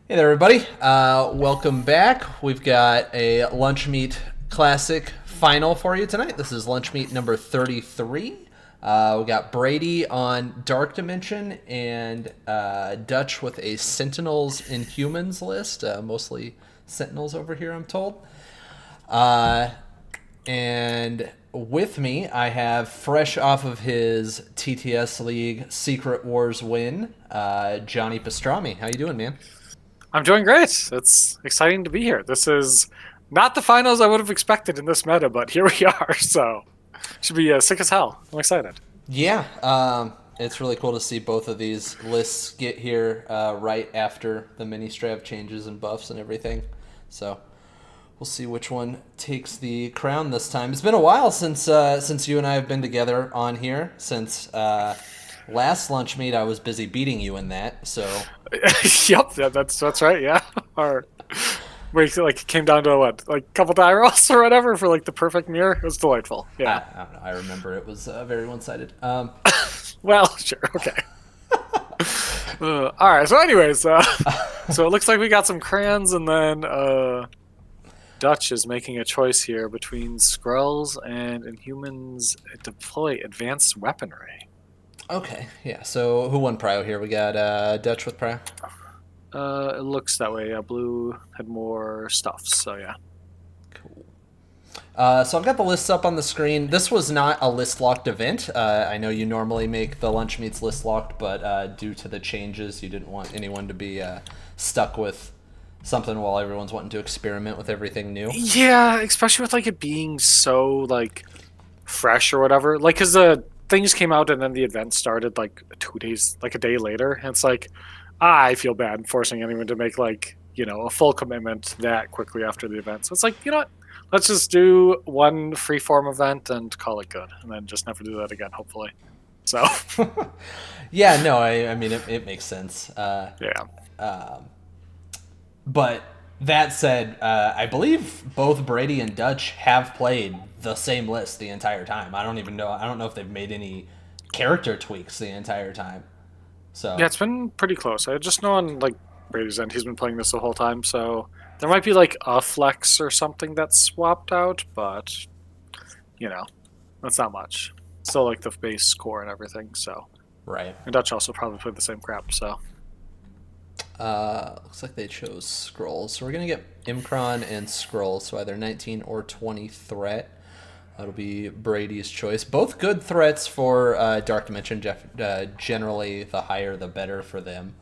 Hey there, everybody. Welcome back. We've got a Lunch Meet Classic final for you tonight. This is Lunch Meet number 33. We got Brady on Dark Dimension and Dutch with a Sentinels in Humans list. Mostly Sentinels over here, I'm told. And with me, I have fresh off of his TTS League Secret Wars win, Johnny Pastrami. How you doing, man? I'm doing great. It's exciting to be here. This is not the finals I would have expected in this meta, but here we are. So should be sick as hell. I'm excited. Yeah, it's really cool to see both of these lists get here right after the mini strap changes and buffs and everything. So we'll see which one takes the crown this time. It's been a while since you and I have been together on here. Since last lunch meet, I was busy beating you in that. So Yep, that's right. Yeah, or we like came down to what, like a couple die rolls or whatever for like the perfect mirror. It was delightful. Yeah. I don't know. I remember it was very one sided. Well, sure. Okay. All right. So, anyways, so it looks like we got some crayons, and then Dutch is making a choice here between Skrulls and Inhumans deploy advanced weaponry. Okay, yeah. So who won Prio here? We got Dutch with Prio. It looks that way. Blue had more stuff, so yeah. Cool. So I've got the lists up on the screen. This was not a list locked event. I know you normally make the lunch meets list locked, but due to the changes, you didn't want anyone to be stuck with something while everyone's wanting to experiment with everything new. Yeah, especially with like it being so like fresh or whatever. Like, cause the things came out and then the event started like 2 days, like a day later. And it's like, I feel bad forcing anyone to make like a full commitment that quickly after the event. So it's like, you know what? Let's just do one freeform event and call it good, and then just never do that again, hopefully. So Yeah, no, I mean it makes sense. yeah. But that said, I believe both Brady and Dutch have played the same list the entire time. I don't even know. I don't know if they've made any character tweaks the entire time. Yeah, So it's been pretty close. I just know on like Brady's end, he's been playing this the whole time, so there might be like a flex or something that's swapped out, but you know, that's not much. Still like the base score and everything. So, right. and Dutch also probably played the same crap. So, Looks like they chose scrolls. So we're gonna get Imkron and scrolls. So either 19 or 20 threat. That'll be Brady's choice. Both good threats for Dark Dimension. Generally, the higher the better for them.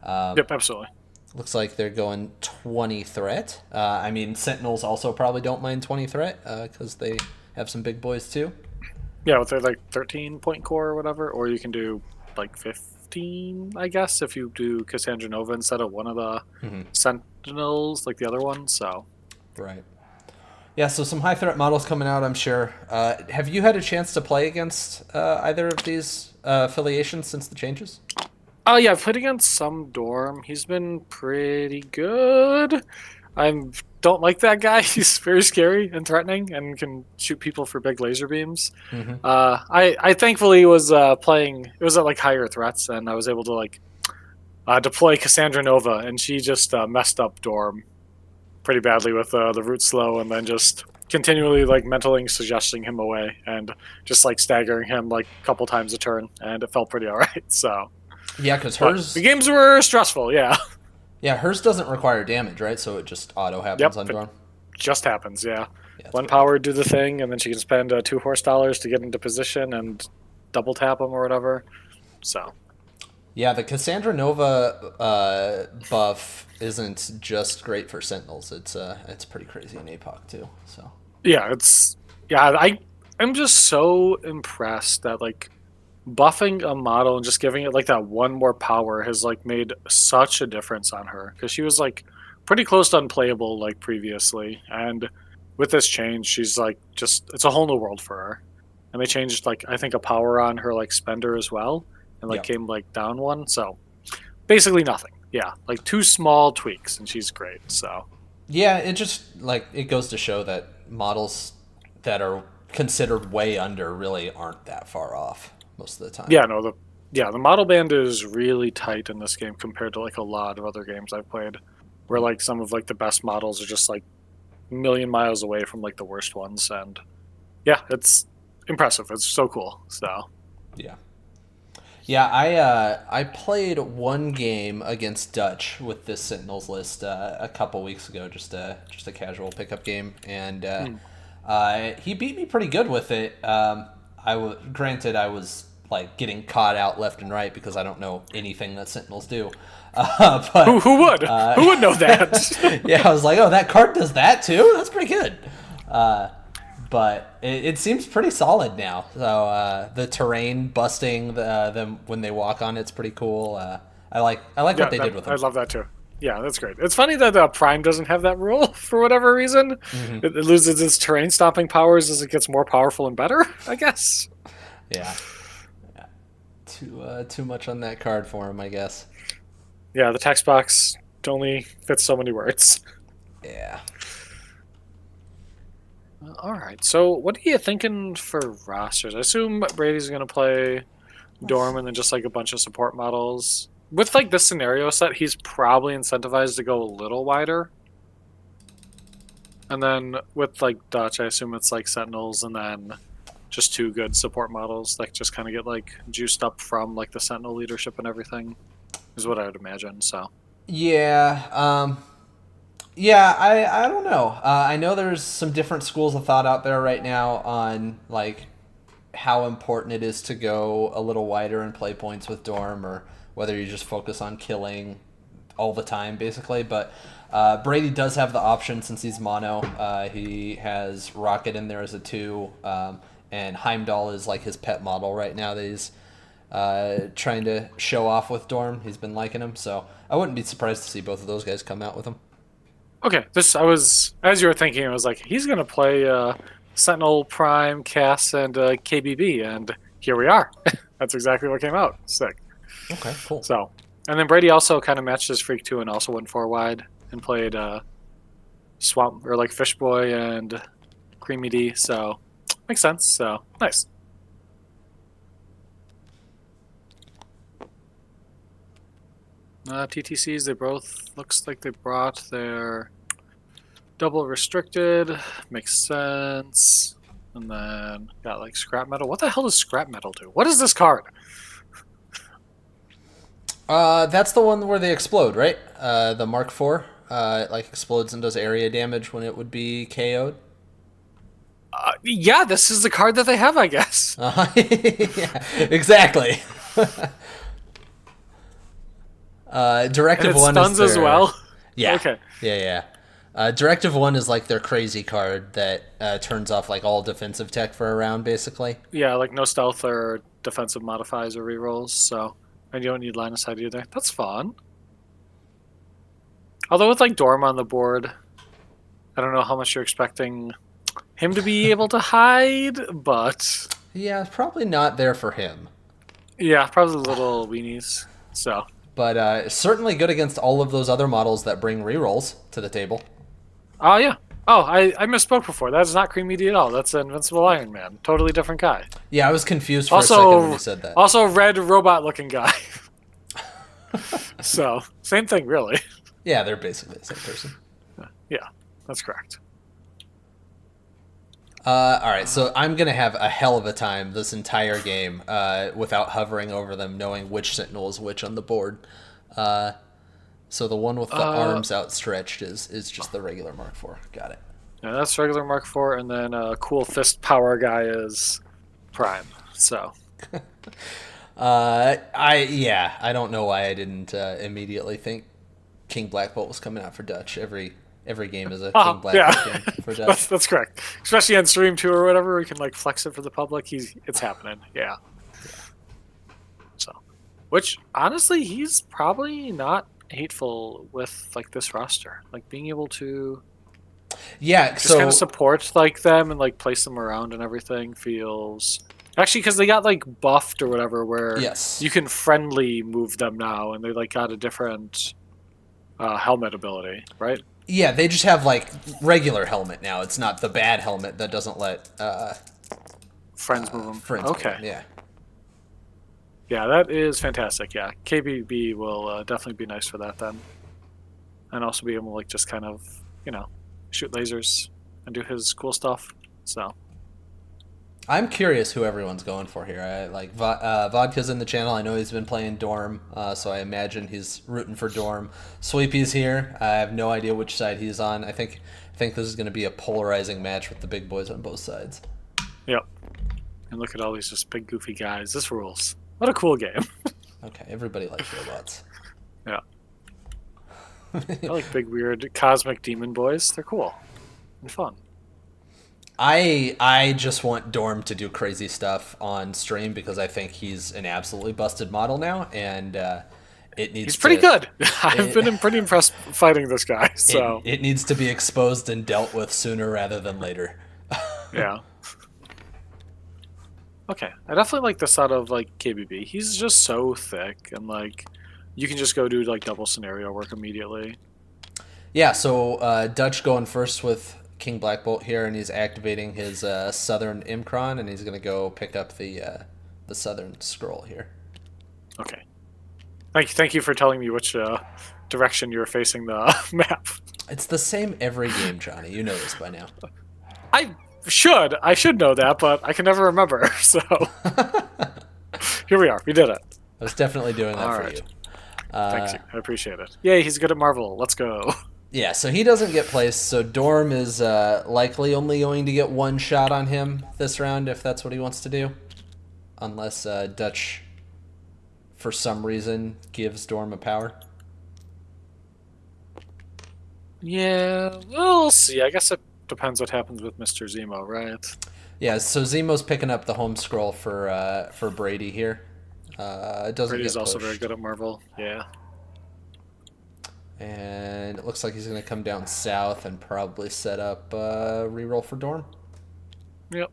yep, absolutely. Looks like they're going 20 threat. I mean, Sentinels also probably don't mind 20 threat because they have some big boys too. Yeah, with their like 13-point core or whatever, or you can do like 15, I guess, if you do Cassandra Nova instead of one of the Sentinels, like the other one. So, Right. Yeah, so some high threat models coming out, I'm sure. Have you had a chance to play against either of these affiliations since the changes? oh yeah, I've played against some Dorm. He's been pretty good. I don't like that guy. He's very scary and threatening, and can shoot people for big laser beams. I thankfully was playing. It was at like higher threats, and I was able to like deploy Cassandra Nova, and she just messed up Dorm pretty badly with the root slow, and then just continually like mentally suggesting him away, and just like staggering him like a couple times a turn, and it felt pretty alright. So, Yeah, because but the hers, games were stressful. Yeah. yeah, hers doesn't require damage, right? So it just auto happens Yep. on It Dawn. just happens. Yeah. Yeah, that's One pretty good. power do the thing, and then she can spend $2 horse to get into position and double tap them or whatever. So Yeah, the Cassandra Nova buff isn't just great for Sentinels. It's pretty crazy in APOC too. So yeah, I'm just so impressed that like buffing a model and just giving it like that one more power has like made such a difference on her, because she was like pretty close to unplayable like previously, and with this change she's like just it's a whole new world for her. And they changed like I think a power on her like spender as well, and like yep. came like down one. So basically nothing. Yeah, like two small tweaks and she's great. So Yeah, it just like it goes to show that models that are considered way under really aren't that far off most of the time. yeah, no, Yeah, the model band is really tight in this game compared to like a lot of other games I've played, where like some of like the best models are just like a million miles away from like the worst ones, and yeah, it's impressive. It's so cool. So Yeah. Yeah, I played one game against Dutch with this Sentinels list a couple weeks ago, just a casual pickup game, and he beat me pretty good with it. Granted, I was like getting caught out left and right because I don't know anything that Sentinels do. But who would who would know that? yeah, I was like, oh, that card does that too. That's pretty good. But it seems pretty solid now. So the terrain busting them when they walk on it's pretty cool. I like what they did with them. I love that too. Yeah, that's great. It's funny that Prime doesn't have that rule for whatever reason. It loses its terrain stopping powers as it gets more powerful and better, I guess. Yeah. Too much on that card for him, I guess. Yeah, the text box only fits so many words. Yeah. All right. So, what are you thinking for rosters? I assume Brady's going to play Dorm and then just like a bunch of support models. With like this scenario set, he's probably incentivized to go a little wider. And then with like Dutch, I assume it's like Sentinels and then just two good support models that just kind of get like juiced up from like the Sentinel leadership and everything, is what I would imagine. So Yeah. Yeah, I don't know. I know there's some different schools of thought out there right now on like how important it is to go a little wider in play points with Dorm, or whether you just focus on killing all the time, basically. But Brady does have the option since he's mono. He has Rocket in there as a 2, and Heimdall is like his pet model right now that he's trying to show off with Dorm. He's been liking him, so I wouldn't be surprised to see both of those guys come out with him. okay, I was as you were thinking, I was like, he's gonna play Sentinel, Prime, Cass, and KBB, and here we are. That's exactly what came out. Sick. Okay, cool. So, and then Brady also kind of matched his Freak 2 and also went 4 wide and played Swamp or like Fish Boy and Creamy D. So makes sense. So nice. TTCs, they both looks like they brought their double restricted. Makes sense. And then got like scrap metal. What the hell does scrap metal do? What is this card? That's the one where they explode, right? The Mark IV, it like explodes and does area damage when it would be KO'd. Yeah, this is the card that they have, I guess. Yeah, exactly. Directive And it 1 stuns is their, as well. Yeah. Okay. Yeah. Directive 1 is like their crazy card that turns off like all defensive tech for a round, basically. Yeah, like no stealth or defensive modifiers or rerolls, so and you don't need line of sight either. That's fun. Although with like Dorm on the board, I don't know how much you're expecting him to be able to hide, but Yeah, it's probably not there for him. yeah, probably little weenies. So, But certainly good against all of those other models that bring rerolls to the table. oh yeah. Oh, I misspoke before. That's not Creamy D at all. That's Invincible Iron Man. Totally different guy. Yeah, I was confused for a second when you said that. Also, red robot-looking guy. So, same thing, really. Yeah, they're basically the same person. Yeah, that's correct. All right, so I'm going to have a hell of a time this entire game without hovering over them, knowing which Sentinel is which on the board. So the one with the arms outstretched is just the regular Mark IV. Got it. Yeah, that's regular Mark IV, and then cool fist power guy is Prime. So, I don't know why I didn't immediately think King Black Bolt was coming out for Dutch. Every game is a King Black Bolt game for Dutch. that's correct. Especially on stream 2 or whatever, we can like flex it for the public. It's happening. Yeah. So, which honestly, he's probably not hateful with like this roster. Like being able to just kind of support like them and like place them around and everything feels actually because they got like buffed or whatever where you can friendly move them now and they like got a different helmet ability, right? Yeah, they just have like regular helmet now. It's not the bad helmet that doesn't let friends move them. Friends okay. move them. Yeah. Yeah, that is fantastic. Yeah, KBB will definitely be nice for that then, and also be able to like just kind of shoot lasers and do his cool stuff. So I'm curious who everyone's going for here. I like Vodka's in the channel. I know he's been playing Dorm, so I imagine he's rooting for Dorm. Sweepy's here. I have no idea which side he's on. I think this is going to be a polarizing match with the big boys on both sides. yep, and look at all these just big goofy guys. This rules. What a cool game. Okay, everybody likes robots. Yeah, I like big weird cosmic demon boys. They're cool and fun. I just want Dorm to do crazy stuff on stream because I think he's an absolutely busted model now, and it needs. He's pretty good. I've it, been pretty impressed fighting this guy. So it needs to be exposed and dealt with sooner rather than later. yeah. Okay, I definitely like this out of like KBB. He's just so thick, and like you can just go do like double scenario work immediately. Yeah, so Dutch going first with King Black Bolt here, and he's activating his Southern Imkron, and he's going to go pick up the Southern Scroll here. Okay, thank you for telling me which direction you're facing the map. It's the same every game, Johnny. You know this by now. I should know that, but I can never remember. So here we are. We did it. I was definitely doing that All for right. you. Thanks you. I appreciate it. Yay, he's good at Marvel. Let's go. Yeah, so he doesn't get placed, so Dorm is likely only going to get one shot on him this round if that's what he wants to do. Unless Dutch, for some reason, gives Dorm a power. Yeah, we'll see. I guess it depends what happens with Mr. Zemo, right? Yeah, so Zemo's picking up the home scroll for Brady here. It doesn't Brady's get also pushed. very good at Marvel. Yeah. And it looks like he's going to come down south and probably set up reroll for Dorm. Yep.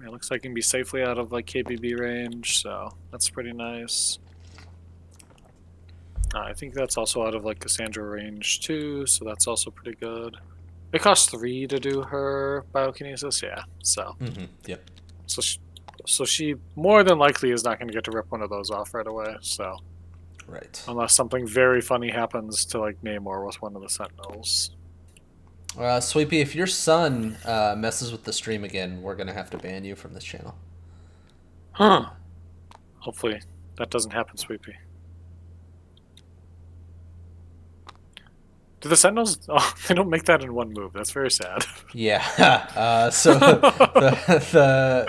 Yeah, looks like he can be safely out of like KBB range, so that's pretty nice. I think that's also out of like Cassandra range too, so that's also pretty good. It costs 3 to do her biokinesis, yeah. So, Yep. so she more than likely is not going to get to rip one of those off right away. So, Right. unless something very funny happens to like Namor with one of the Sentinels. Sweepy, if your son messes with the stream again, we're going to have to ban you from this channel. Huh. Hopefully that doesn't happen, Sweepy. Do the Sentinels? Oh, they don't make that in one move. That's very sad. Yeah. So the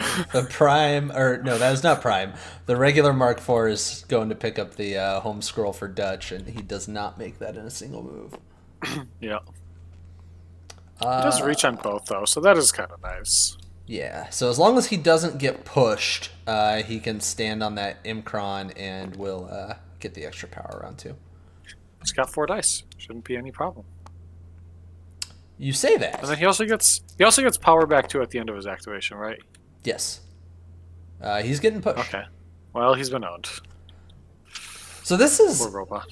Prime, or no, that is not Prime. The regular Mark IV is going to pick up the home scroll for Dutch, and he does not make that in a single move. Yeah. He does reach on both, though, so that is kind of nice. Yeah. So as long as he doesn't get pushed, he can stand on that Imkron and will get the extra power round too. He's got 4 dice. Shouldn't be any problem. You say that. And then he also gets power back too at the end of his activation, right? Yes. He's getting pushed. Okay. Well, he's been owned. So this is Poor robot.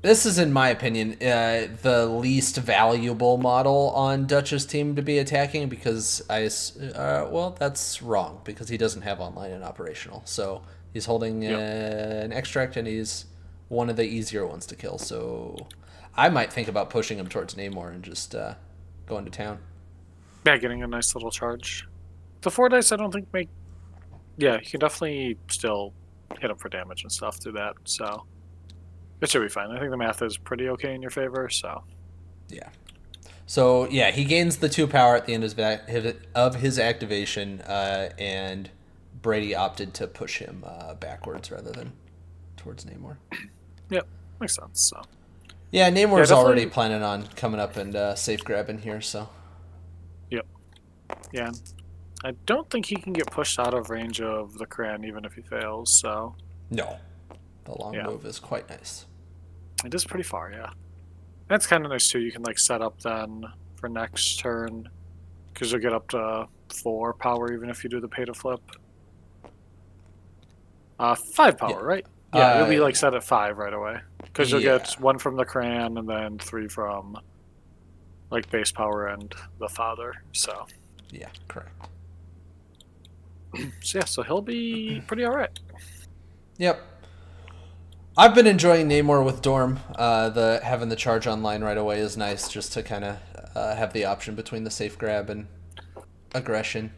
This is, in my opinion, the least valuable model on Dutch's team to be attacking because well, that's wrong because he doesn't have online and operational. So he's holding an extract and he's one of the easier ones to kill. So I might think about pushing him towards Namor and just going to town. Yeah, getting a nice little charge. The 4 dice I don't think make... Yeah, you can definitely still hit him for damage and stuff through that, so... It should be fine. I think the math is pretty okay in your favor, so... Yeah. So, yeah, he gains the 2 power at the end of his activation, and Brady opted to push him backwards rather than towards Namor. Yep, makes sense, so... Yeah, Namor's already planning on coming up and safe grabbing here, so... Yep. Yeah. I don't think he can get pushed out of range of the Kran even if he fails, so... No. The long move is quite nice. It is pretty far, yeah. That's kind of nice, too. You can, like, set up then for next turn, because you'll get up to 4 power even if you do the pay-to-flip. 5 power, right? Yeah, you'll be, like, set at 5 right away. Because you'll get 1 from the Kran and then 3 from, like, base power and the Father, so... Yeah, correct. So yeah, so he'll be pretty all right. Yep. I've been enjoying Namor with Dorm. The having the charge online right away is nice, just to kind of have the option between the safe grab and aggression.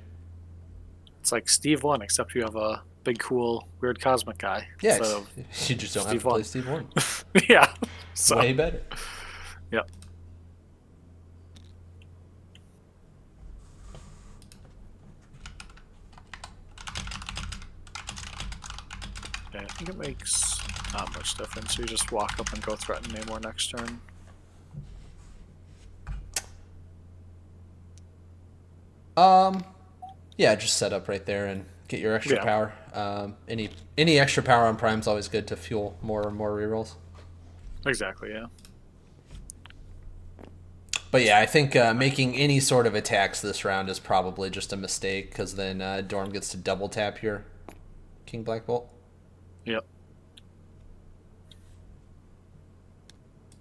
It's like Steve 1, except you have a big, cool, weird cosmic guy Yeah, instead of you just don't have Steve to play 1. Steve One. Yeah. So Way better. yeah. Yeah, I think it makes not much difference. You just walk up and go threaten Namor next turn. Yeah, just set up right there and get your extra Yeah. power. Any extra power on Prime is always good to fuel more and more rerolls. Exactly, yeah. But yeah, I think making any sort of attacks this round is probably just a mistake, because then Dorm gets to double tap your King Black Bolt. Yep.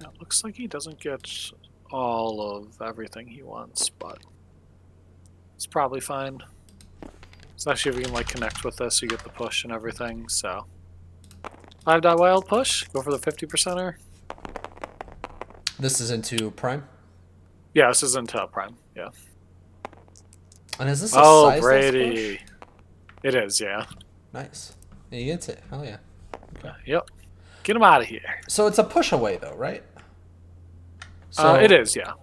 Yeah, it looks like he doesn't get all of everything he wants, but it's probably fine. Especially if you can like connect with this, you get the push and everything, so 5 wild push, go for the 50%er. This is into Prime. Yeah, this is into Prime, yeah. And is this a Oh, sizeless Brady. push? It is, yeah. Nice. Yeah, he gets it. Hell yeah. Okay. Yep. Get him out of here. So it's a push away though, right? So It is, yeah.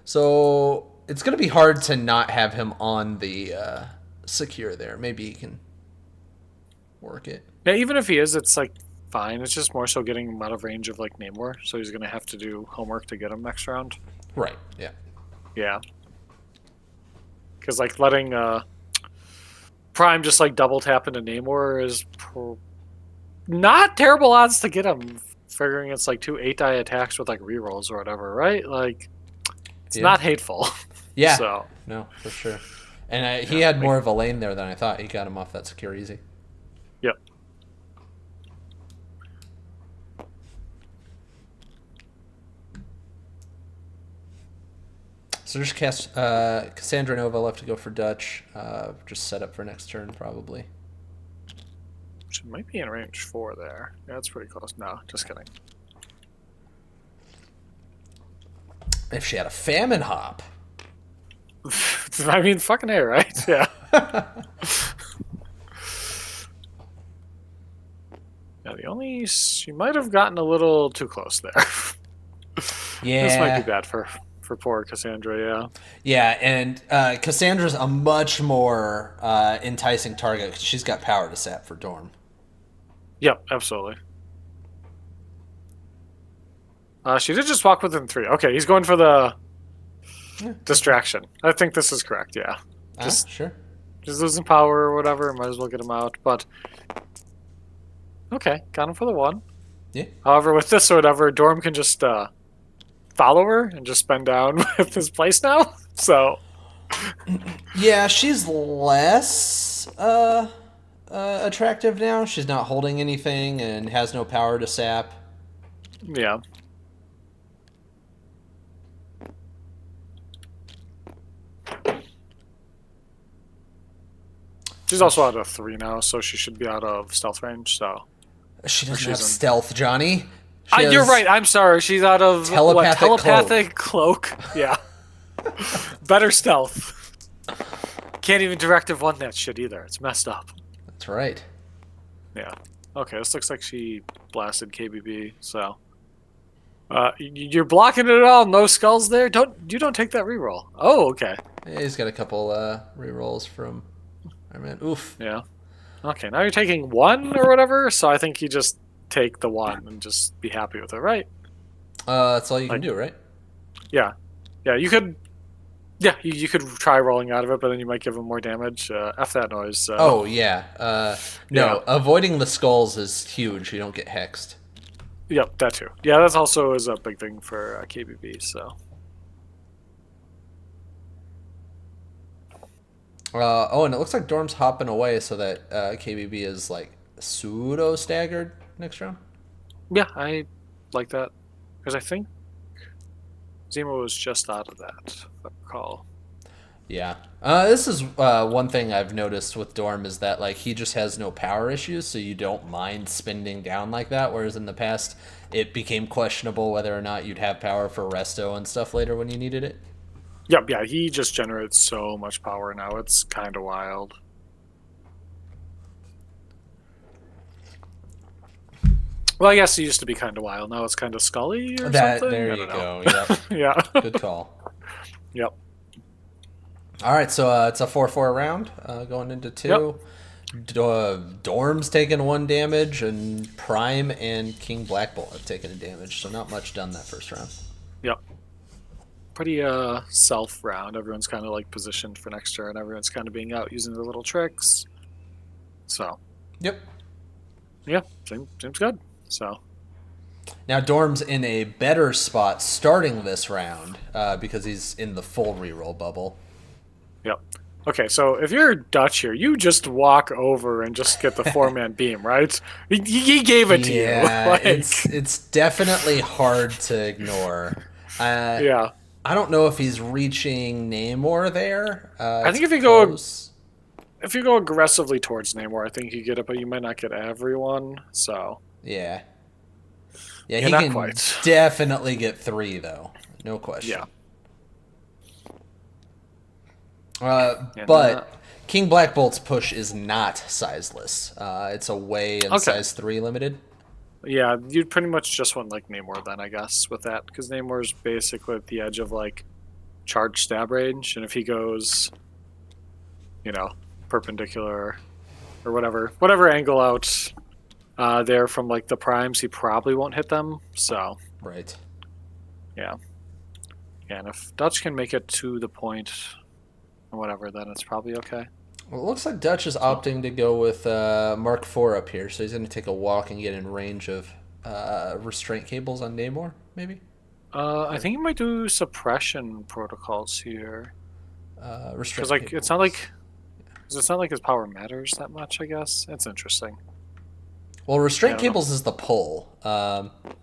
So it's gonna be hard to not have him on the secure there. Maybe he can work it. Yeah, even if he is, it's like fine. It's just more so getting him out of range of like Namor, so he's gonna have to do homework to get him next round. Right. Yeah. Yeah. Because like letting Prime just like double tap into Namor is not terrible odds to get him. Figuring it's like 2 8-die attacks with like rerolls or whatever, right? Like it's not hateful. Yeah. So No, for sure. And he had more of a lane there than I thought. He got him off that secure easy. Yep. So just cast Cassandra Nova left to go for Dutch. Just set up for next turn probably. She might be in range 4 there. Yeah, that's pretty close. No, just kidding. If she had a famine hop. I mean, fucking A, right? Yeah. Yeah, she might have gotten a little too close there. Yeah. This might be bad for poor Cassandra, yeah. Yeah, and Cassandra's a much more enticing target because she's got power to sap for Dorm. Yep, absolutely. She did just walk within 3. Okay, he's going for the distraction. I think this is correct, yeah. Sure. Just losing power or whatever, might as well get him out. But okay, got him for the 1. Yeah. However, with this or whatever, Dorm can just follow her and just spend down with his place now. So yeah, she's less attractive now. She's not holding anything and has no power to sap. yeah. She's also out of 3 now, so she should be out of stealth range. So she doesn't have stealth, Johnny. You're right. I'm sorry. She's out of telepathic cloak. Yeah. Better stealth. Can't even directive 1 that shit either. It's messed up. That's right. Yeah. Okay. This looks like she blasted KBB. So you're blocking it all. No skulls there. You don't take that reroll. Oh, okay. Yeah, he's got a couple rerolls from Iron Man. Oof. Yeah. Okay. Now you're taking 1 or whatever. So I think you just take the 1 and just be happy with it, right? That's all you can do, right? Yeah. Yeah, you could. Yeah, you could try rolling out of it, but then you might give him more damage. F that noise. So. Oh yeah. No, avoiding the skulls is huge. You don't get hexed. Yep, that too. Yeah, that's also is a big thing for KBB. So. And it looks like Dorm's hopping away so that KBB is like pseudo staggered next round. Yeah, I like that because I think Zemo was just out of that, if I recall. Yeah. This is one thing I've noticed with Dorm is that like he just has no power issues, so you don't mind spending down like that. Whereas in the past, it became questionable whether or not you'd have power for resto and stuff later when you needed it. Yep, yeah, he just generates so much power now. It's kind of wild. Well, I guess he used to be kind of wild. Now it's kind of Scully or That something. there I you don't know. go. Yep. Yeah. Good call. Yep. All right, so it's a 4-4 round going into Yep. two. Dorm's taking 1 damage, and Prime and King Black Bolt have taken a damage, so not much done that first round. Yep. Pretty self round. Everyone's kind of like positioned for next turn. Everyone's kind of being out using their little tricks. So Yep. yeah, seems good. So Now Dorm's in a better spot starting this round because he's in the full reroll bubble. yep. Okay, so if you're Dutch here, you just walk over and just get the 4-man beam, right? He gave it to you. Yeah, Like, it's definitely hard to ignore. yeah. I don't know if he's reaching Namor there. I It's think close. if you go aggressively towards Namor, I think you get it, but you might not get everyone. So Yeah. Yeah, yeah, he not can quite. definitely get 3 though, no question. Yeah. Yeah, But King Black Bolt's push is not sizeless. It's away and okay. size 3 limited. Yeah, you'd pretty much just want like Namor then, I guess, with that, because Namor's basically at the edge of like charge stab range, and if he goes, perpendicular or whatever angle out there from like the primes, he probably won't hit them. So Right. yeah, and if Dutch can make it to the point or whatever, then it's probably okay. Well, it looks like Dutch is opting to go with Mark IV up here, so he's going to take a walk and get in range of restraint cables on Namor, maybe? I think he might do suppression protocols here, Restraint because like cables. it's not like his power matters that much. I guess it's interesting. Well, restraint Yeah, cables is the pull.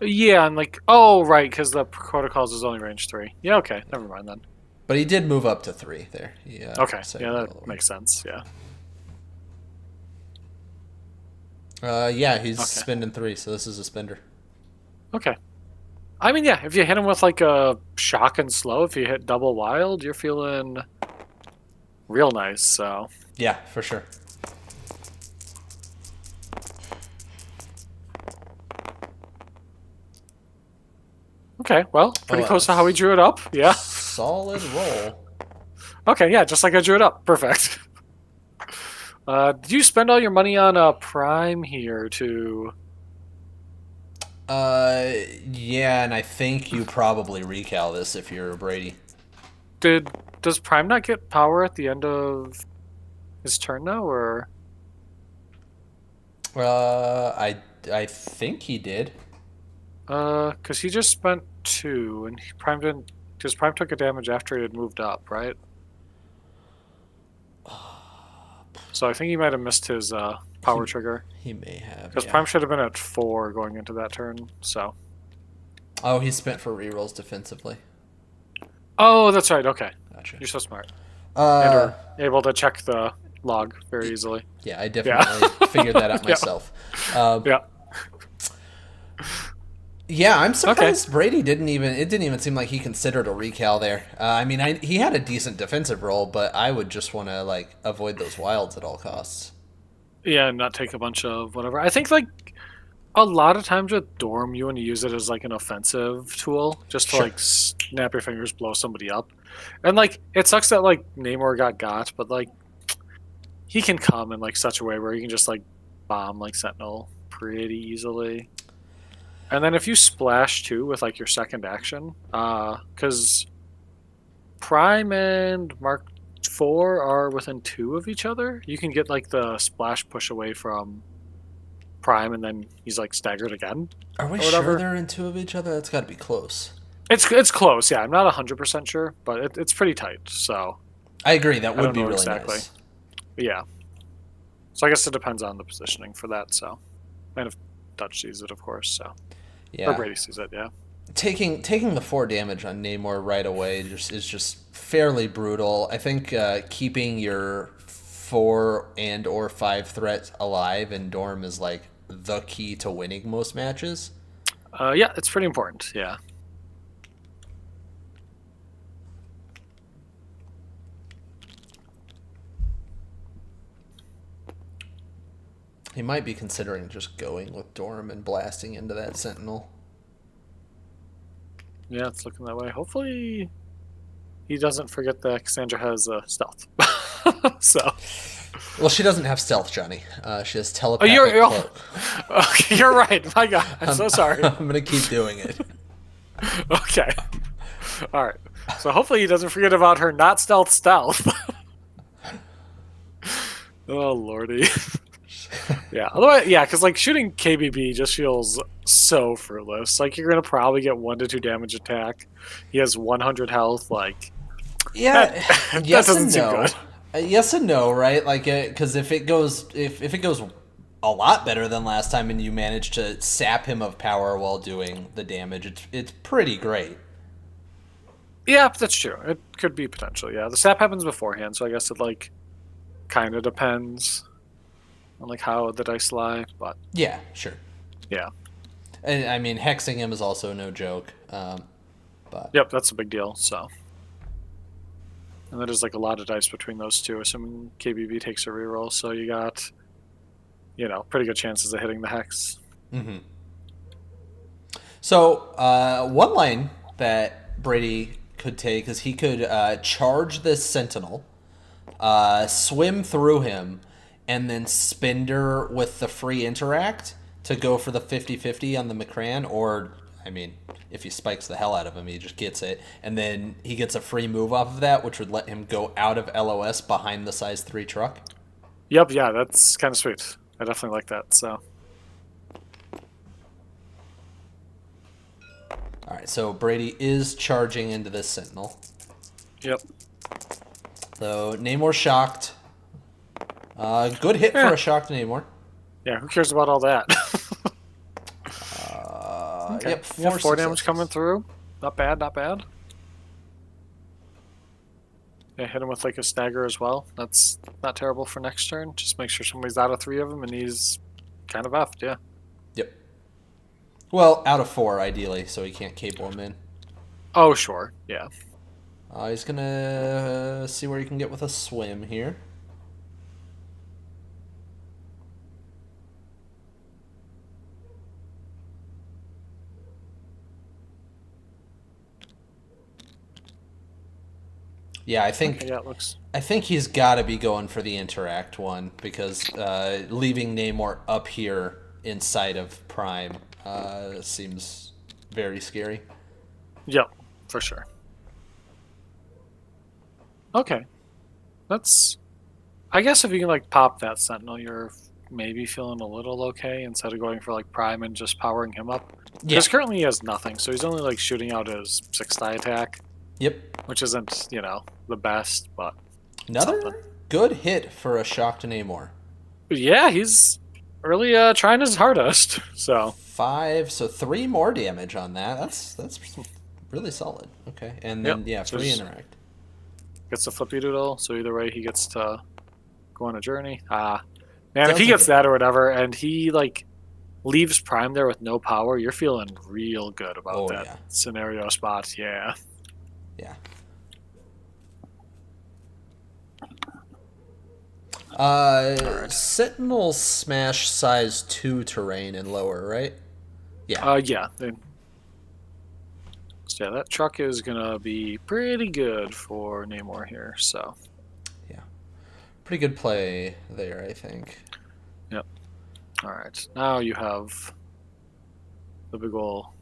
Yeah, and like, oh right, because the protocols is only range 3. Yeah, okay, never mind then. But he did move up to 3 there. Okay, yeah, that makes sense. Yeah. Yeah, he's Okay. spending 3, so this is a spender. Okay. I mean, yeah, if you hit him with like a shock and slow, if you hit double wild, you're feeling real nice. So Yeah, for sure. okay, well, pretty close to how we drew it up. Yeah. Solid roll. Okay, yeah, just like I drew it up. Perfect. Did you spend all your money on a prime here to? Yeah, and I think you probably recal this if you're Brady. Does Prime not get power at the end of his turn now, or? I think he did. Because he just spent 2, and Prime didn't. Because Prime took a damage after he had moved up, right? So I think he might have missed his power trigger. He may have. Because Yeah. Prime should have been at 4 going into that turn. So. Oh, he spent for rerolls defensively. Oh, that's right. Okay, Gotcha. you're so smart. And Uh, are able to check the log very easily. yeah, I definitely figured that out Yeah. myself. Yeah. Yeah, I'm surprised Brady didn't even. It didn't even seem like he considered a recal there. I mean, he had a decent defensive role, but I would just want to like avoid those wilds at all costs. Yeah, and not take a bunch of whatever. I think like a lot of times with Dorm, you want to use it as like an offensive tool, just to Sure. like snap your fingers, blow somebody up, and like it sucks that like Namor got, but like he can come in like such a way where you can just like bomb like Sentinel pretty easily. And then if you splash too with like your second action, because Prime and Mark IV are within 2 of each other, you can get like the splash push away from Prime, and then he's like staggered again. Are we or whatever. sure they're in 2 of each other? That's got to be close. It's close, yeah. I'm not 100% sure, but it's pretty tight. So I agree. That I would don't be know really exactly. nice. Yeah. So I guess it depends on the positioning for that. So, and if Dutch sees it, of course. So or Yeah. Brady sees it, yeah. taking the 4 damage on Namor right away is just fairly brutal. I think keeping your 4 and or 5 threats alive in Dorm is like the key to winning most matches. Yeah, it's pretty important. Yeah. He might be considering just going with Dorm and blasting into that Sentinel. Yeah, it's looking that way. Hopefully, he doesn't forget that Cassandra has stealth. So. Well, she doesn't have stealth, Johnny. She has Oh, telepathic cloak. okay, you're right. My God, I'm so sorry. I'm gonna keep doing it. Okay. All right. So hopefully he doesn't forget about her not stealth. Oh lordy. Yeah. Otherwise, yeah, because like shooting KBB just feels so fruitless. Like you're gonna probably get 1 to 2 damage attack. He has 100 health. Like Yeah, that yes doesn't and seem no. good. Yes and no, right? Like, because if it goes a lot better than last time, and you manage to sap him of power while doing the damage, it's pretty great. Yeah, that's true. It could be potential. Yeah, the sap happens beforehand, so I guess it like kind of depends on like how the dice lie. But Yeah, sure. yeah. And I mean, hexing him is also no joke. But Yep, that's a big deal. So. And then there's like a lot of dice between those two, assuming KBB takes a reroll. So you got, pretty good chances of hitting the hex. Mm-hmm. So one line that Brady could take is he could charge this Sentinel, swim through him, and then Spender with the free interact to go for the 50-50 on the McCran, or, I mean, if he spikes the hell out of him, he just gets it. And then he gets a free move off of that, which would let him go out of LOS behind the size 3 truck. Yep, yeah, that's kind of sweet. I definitely like that, so. All right, so Brady is charging into this Sentinel. Yep. So Namor shocked. Good hit for a shocked Namor. Yeah, who cares about all that? Okay. Yep, You have 4 successes. damage coming through. Not bad, not bad. Yeah, hit him with like a stagger as well. That's not terrible for next turn. Just make sure somebody's out of 3 of them and he's kind of effed, yeah. Yep. Well, out of 4, ideally, so he can't cable him in. Oh, sure, yeah. He's going to see where he can get with a swim here. Yeah, I think Okay, yeah, it looks... I think he's got to be going for the interact one, because leaving Namor up here inside of Prime seems very scary. Yep, for sure. Okay. That's... I guess if you can like pop that Sentinel, you're maybe feeling a little okay instead of going for like Prime and just powering him up. Because currently he has nothing, so he's only like shooting out his 6-die attack. Yep. Which isn't, the best, but Another something. good hit for a shocked Namor. But yeah, he's really trying his hardest. So 5, so 3 more damage on that. That's really solid. Okay, and then yep. free interact. Gets the flippy doodle, so either way he gets to go on a journey. Man, if he Sounds gets like that or whatever, and he like leaves Prime there with no power, you're feeling real good about that scenario spot. Yeah. Yeah. Sentinel smash size 2 terrain and lower, right? Yeah. Yeah. So yeah, that truck is gonna be pretty good for Namor here. So. Yeah. Pretty good play there, I think. Yep. All right. Now you have the big ol'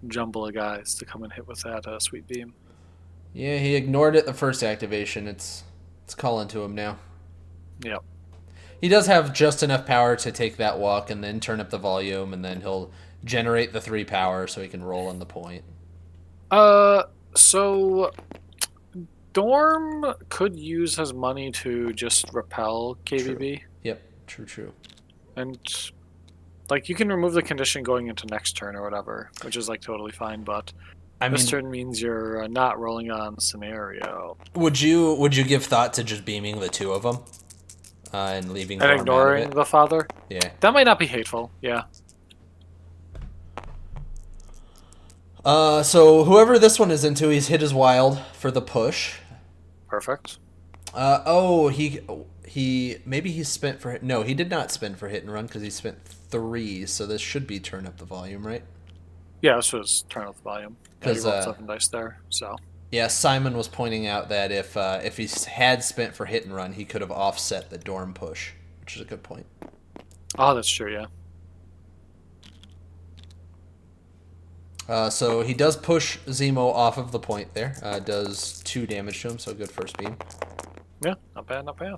jumble of guys to come and hit with that sweet beam. Yeah, he ignored it the first activation. It's calling to him now. Yep. He does have just enough power to take that walk and then turn up the volume, and then he'll generate the 3 power so he can roll on the point. So Dorm could use his money to just repel KBB. True. Yep, true. And Like, you can remove the condition going into next turn or whatever, which is, like, totally fine, but I this mean, turn means you're not rolling on scenario. would you give thought to just beaming the two of them and leaving And Dorm out of ignoring it? the father? Yeah. That might not be hateful, yeah. So whoever this one is into, he's hit his wild for the push. Perfect. Maybe he spent for no, he did not spend for hit and run because he spent 3. So this should be turn up the volume, right? Yeah, this was turn up the volume. Yeah, you 'Cause, rolled 7 dice there, so. Yeah, Simon was pointing out that if he had spent for hit and run, he could have offset the Dorm push, which is a good point. Oh, that's true, yeah. So he does push Zemo off of the point there. Does 2 damage to him, so good first beam. Yeah, not bad, not bad.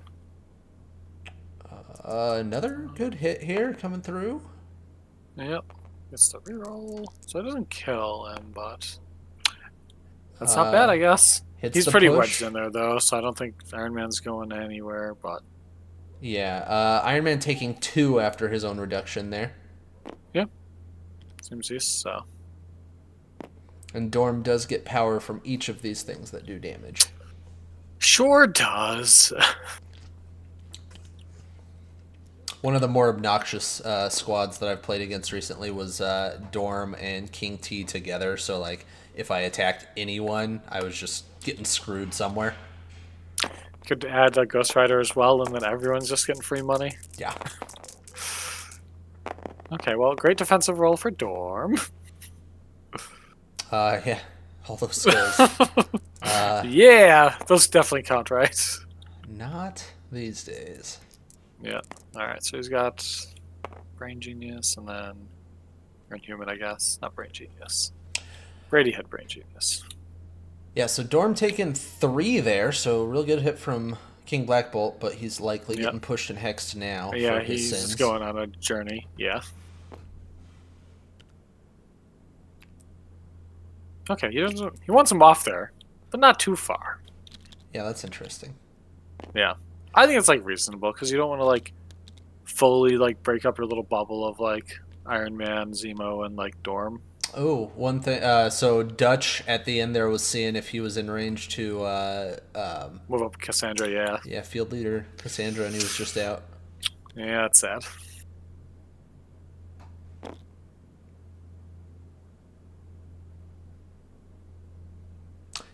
Another good hit here coming through. Yep. Gets the reroll. So it doesn't kill him, but that's not bad, I guess. Hits He's the pretty push. wedged in there, though, so I don't think Iron Man's going anywhere, but Yeah, Iron Man taking 2 after his own reduction there. yeah. Seems used, so. And Dorm does get power from each of these things that do damage. Sure does. One of the more obnoxious squads that I've played against recently was Dorm and King T together. So, like, if I attacked anyone, I was just getting screwed somewhere. Could add a Ghost Rider as well, and then everyone's just getting free money. Yeah. Okay, well, great defensive roll for Dorm. Yeah. All those skills. Yeah, those definitely count, right? Not these days. Yeah. Alright, so he's got Brain Genius and then Inhuman, I guess. Not Brain Genius. Brady had Brain Genius. Yeah, so Dorm taking 3 there, so real good hit from King Black Bolt, but he's likely getting pushed and hexed now Yeah, for his he's sins. going on a journey. Yeah. Okay, he wants him off there, but not too far. Yeah, that's interesting. Yeah. I think it's like reasonable because you don't want to like fully like break up your little bubble of like Iron Man, Zemo, and like Dorm. Oh, one thing. So Dutch at the end there was seeing if he was in range to Move up Cassandra, yeah. yeah, field leader Cassandra, and he was just out. Yeah, that's sad.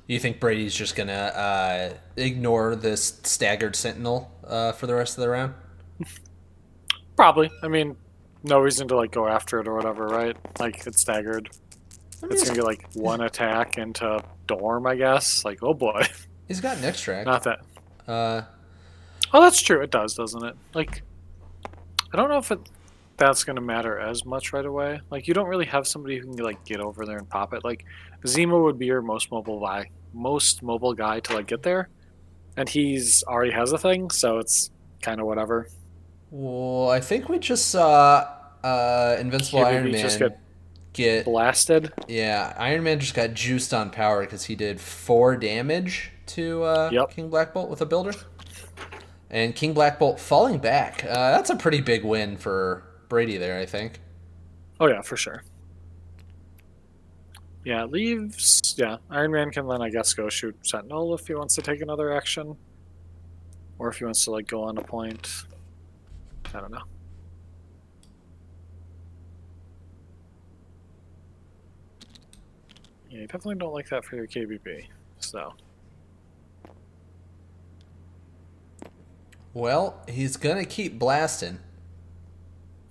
You think Brady's just gonna ignore this staggered Sentinel for the rest of the round? Probably. I mean, no reason to like go after it or whatever, right? Like it's staggered. It's gonna get like 1 attack into Dorm, I guess. Like, oh boy. He's got an extract. Not that. Uh, Oh, that's true. It does, doesn't it? Like, I don't know if that's gonna matter as much right away. Like, you don't really have somebody who can like get over there and pop it. Like, Zemo would be your most mobile guy to like get there, and he's already has a thing, so it's kind of whatever. well, I think we just saw Invincible KBB Iron Man just get blasted. yeah. Iron Man just got juiced on power because he did 4 damage to Yep. King Black Bolt with a builder. And King Black Bolt falling back. That's a pretty big win for Brady there, I think. Oh yeah, for sure. Yeah, it leaves. Yeah, Iron Man can then I guess go shoot Sentinel if he wants to take another action, or if he wants to like go on a point. I don't know. Yeah, you definitely don't like that for your KBB. So Well, he's gonna keep blasting.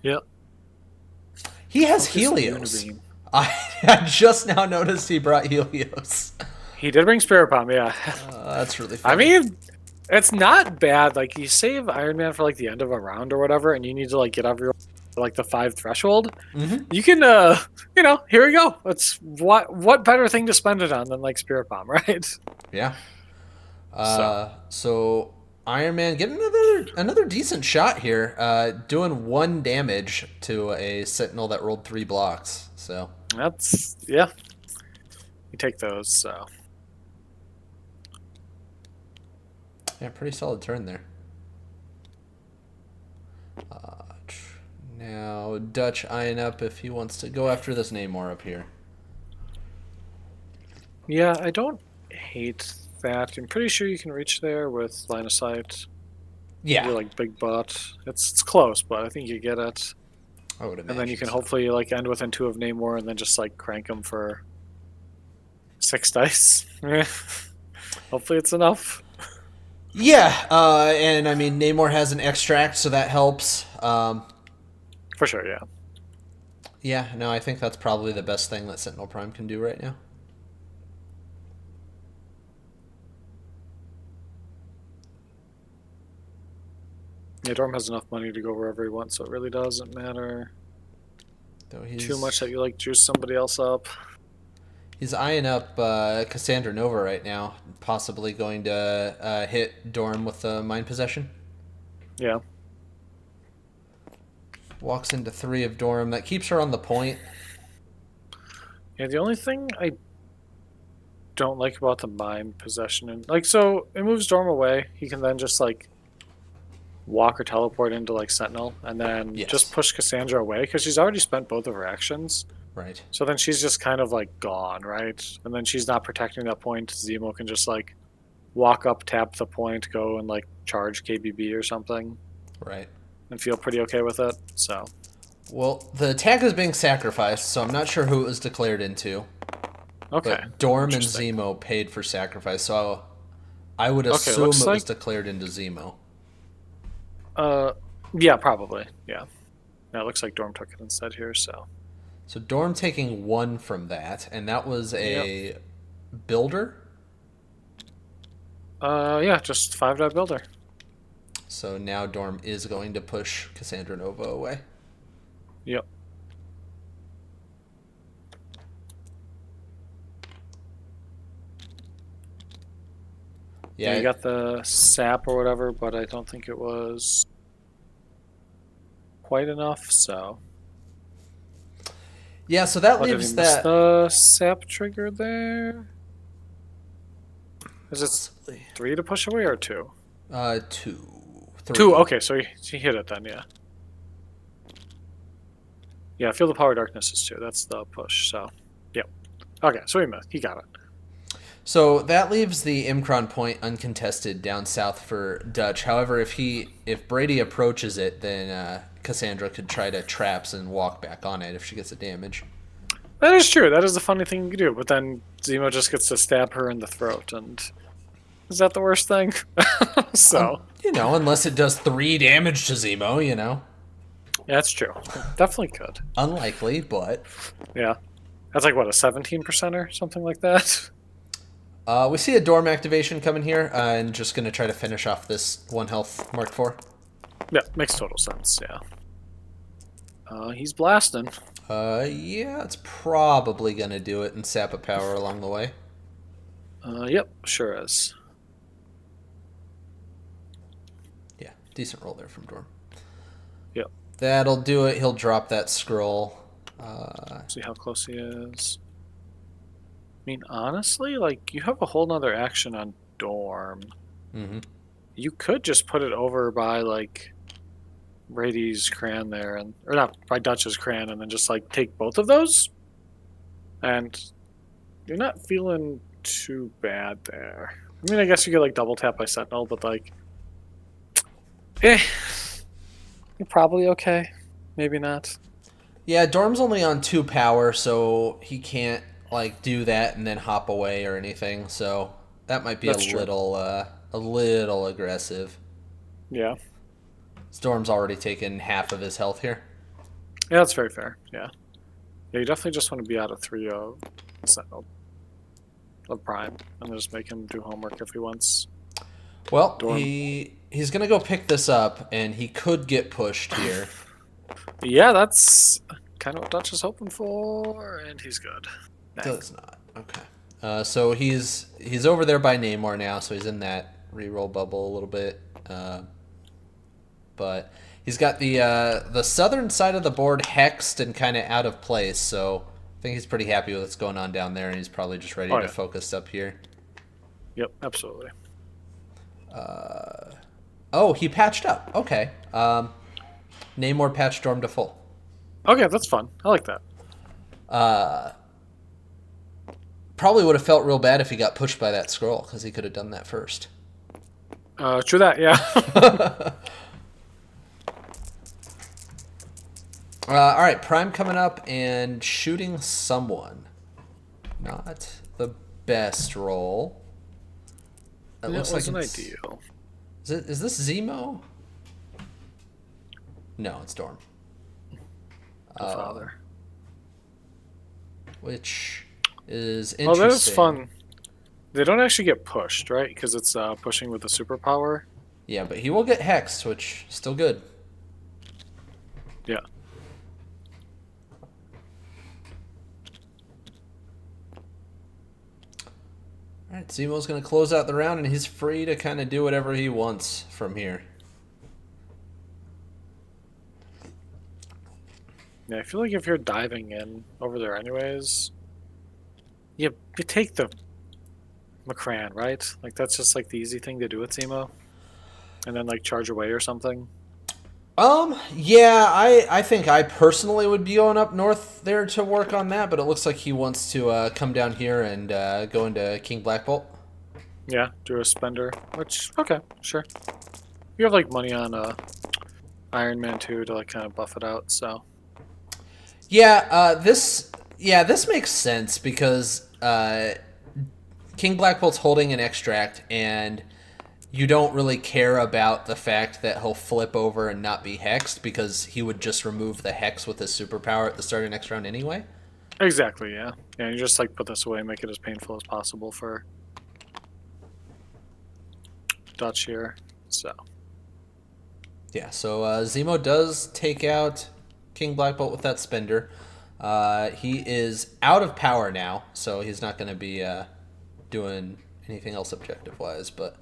yep. He has Focus Helios. Unibeam. I just now noticed he brought Helios. He did bring Spirit Bomb, yeah. That's really I funny. mean, it's not bad. Like you save Iron Man for like the end of a round or whatever, and you need to like get everyone like the 5 threshold. You can, here we go. It's what better thing to spend it on than like Spirit Bomb, right? Yeah. So. So Iron Man getting another decent shot here, doing 1 damage to a Sentinel that rolled 3 blocks. So That's yeah. You take those, so yeah, pretty solid turn there. Now, Dutch eyeing up if he wants to go after this Namor up here. Yeah, I don't hate that. I'm pretty sure you can reach there with line of sight. Yeah, You're like big butt. It's close, but I think you get it. I would And then you imagine can so. hopefully like end within 2 of Namor and then just like crank him for 6 dice. Hopefully it's enough. Yeah, and I mean, Namor has an extract, so that helps. For sure, yeah. Yeah, no, I think that's probably the best thing that Sentinel Prime can do right now. Yeah, Dorm has enough money to go wherever he wants, so it really doesn't matter too much that you like juice somebody else up. He's eyeing up Cassandra Nova right now, possibly going to hit Dorm with the Mind Possession. Yeah. Walks into 3 of Dorm. That keeps her on the point. Yeah, the only thing I don't like about the mind possession and like so it moves Dorm away. He can then just like walk or teleport into like Sentinel and then Yes. just push Cassandra away because she's already spent both of her actions. Right. So then she's just kind of like gone, right? And then she's not protecting that point. Zemo can just like walk up, tap the point, go and like charge KBB or something. Right. And feel pretty okay with it. So. Well, the tag is being sacrificed, so I'm not sure who it was declared into. Okay. But Dorm and Zemo paid for sacrifice, so I would assume okay, it like, was declared into Zemo. Yeah, probably. Yeah. Now it looks like Dorm took it instead here, so. So Dorm taking 1 from that, and that was a builder? Yeah, just 5-die builder. So now Dorm is going to push Cassandra Nova away. Yep. Yeah, you got the sap or whatever, but I don't think it was quite enough, so. Yeah, so that leaves that. The sap trigger there? Is it 3 to push away or 2? 2. 3. 2, okay, so he hit it then, yeah. Yeah, Feel the Power of Darkness is 2. That's the push, so. Yep. Okay, so he got it. So that leaves the Imkron point uncontested down south for Dutch. However, if Brady approaches it, then Cassandra could try to traps and walk back on it if she gets a damage. That is true. That is the funny thing you do. But then Zemo just gets to stab her in the throat, and is that the worst thing? So unless it does 3 damage to Zemo, Yeah, that's true. Definitely could. Unlikely, but yeah, that's like what, a 17% or something like that. We see a Dorm activation coming here, and just going to try to finish off this 1 health Mark IV. Yeah, makes total sense, yeah. He's blasting. Yeah, it's probably going to do it and sap a power along the way. Yep, sure is. Yeah, decent roll there from Dorm. Yep. That'll do it. He'll drop that scroll. See how close he is. I mean, honestly, like, you have a whole nother action on Dorm. Mm-hmm. You could just put it over by, like, Brady's Cran there, or not, by Dutch's Cran, and then just, like, take both of those? And you're not feeling too bad there. I mean, I guess you get, like, double tap by Sentinel, but, like, you're probably okay. Maybe not. Yeah, Dorm's only on 2 power, so he can't like do that and then hop away or anything. So that might be a little aggressive. Yeah. Storm's already taken half of his health here. Yeah, that's very fair. Yeah. Yeah, you definitely just want to be out of 3 of Sentinel of Prime, and then just make him do homework if he wants. Well, he's gonna go pick this up, and he could get pushed here. Yeah, that's kind of what Dutch is hoping for, and he's good. Does not. Okay. So he's over there by Namor now, so he's in that reroll bubble a little bit. But he's got the southern side of the board hexed and kind of out of place, so I think he's pretty happy with what's going on down there, and he's probably just ready to focus up here. Yep, absolutely. He patched up. Okay. Namor patch storm to full. Okay, that's fun. I like that. Probably would have felt real bad if he got pushed by that scroll because he could have done that first. True that, yeah. All right, Prime coming up and shooting someone. Not the best roll. It looks like wasn't it's ideal. Is this Zemo? No, it's Dorm. The father. Which is interesting. Oh, that is fun. They don't actually get pushed, right? Because it's pushing with a superpower. Yeah, but he will get hexed, which is still good. Yeah. All right, Zemo's going to close out the round, and he's free to kind of do whatever he wants from here. Yeah, I feel like if you're diving in over there anyways, you take the McCran, right? Like, that's just, like, the easy thing to do with Zemo. And then, like, charge away or something. Yeah, I think I personally would be going up north there to work on that, but it looks like he wants to come down here and go into King Black Bolt. Yeah, do a spender, which, okay, sure. You have, like, money on Iron Man 2 to, like, kind of buff it out, so. Yeah, this makes sense because King Black Bolt's holding an extract, and you don't really care about the fact that he'll flip over and not be hexed because he would just remove the hex with his superpower at the start of next round anyway. Exactly, yeah. Yeah, you just, like, put this away and make it as painful as possible for Dutch here, so. Yeah, so Zemo does take out King Black Bolt with that spender. He is out of power now, so he's not going to be doing anything else objective-wise, but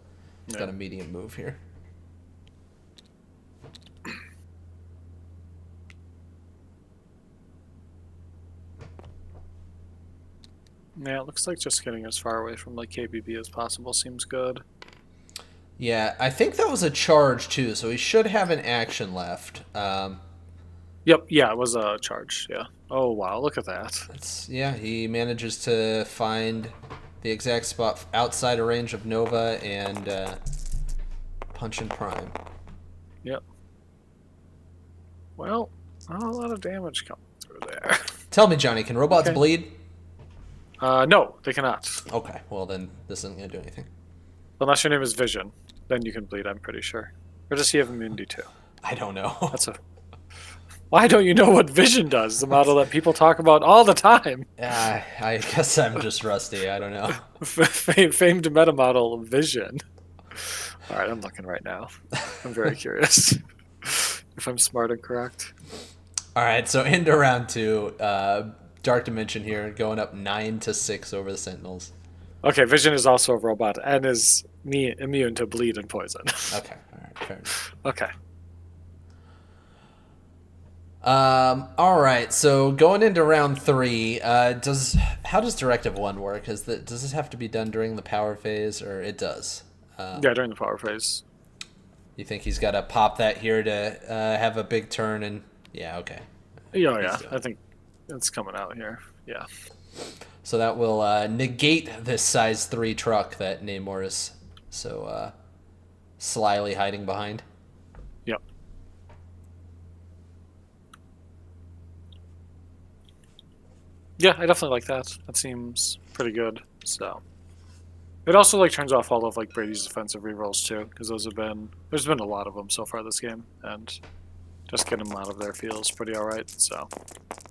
he's got a medium move here. Yeah, it looks like just getting as far away from, like, KBB as possible seems good. Yeah, I think that was a charge, too, so he should have an action left. Yep, yeah, it was a charge, yeah. Oh, wow, look at that. Yeah, he manages to find the exact spot outside of range of Nova and punch in Prime. Yep. Well, not a lot of damage coming through there. Tell me, Johnny, can robots bleed? No, they cannot. Okay, well then this isn't going to do anything. Unless your name is Vision, then you can bleed, I'm pretty sure. Or does he have immunity too? I don't know. Why don't you know what Vision does? The model that people talk about all the time. I guess I'm just rusty. I don't know. Famed meta model Vision. All right, I'm looking right now. I'm very curious if I'm smart and correct. All right, so into round 2. Dark Dimension here, going up 9-6 over the Sentinels. Okay, Vision is also a robot and is immune to bleed and poison. Okay, all right, fair enough. Okay. All right, so going into round 3, how does Directive 1 work? Does this have to be done during the power phase, or it does? Yeah, during the power phase. You think he's got to pop that here to have a big turn? And yeah, okay. Yeah, I think it's coming out here. Yeah. So that will negate this size 3 truck that Namor is so slyly hiding behind. Yep. Yeah, I definitely like that. That seems pretty good. So it also like turns off all of like Brady's defensive rerolls too, because there's been a lot of them so far this game, and just getting them out of there feels pretty all right. So.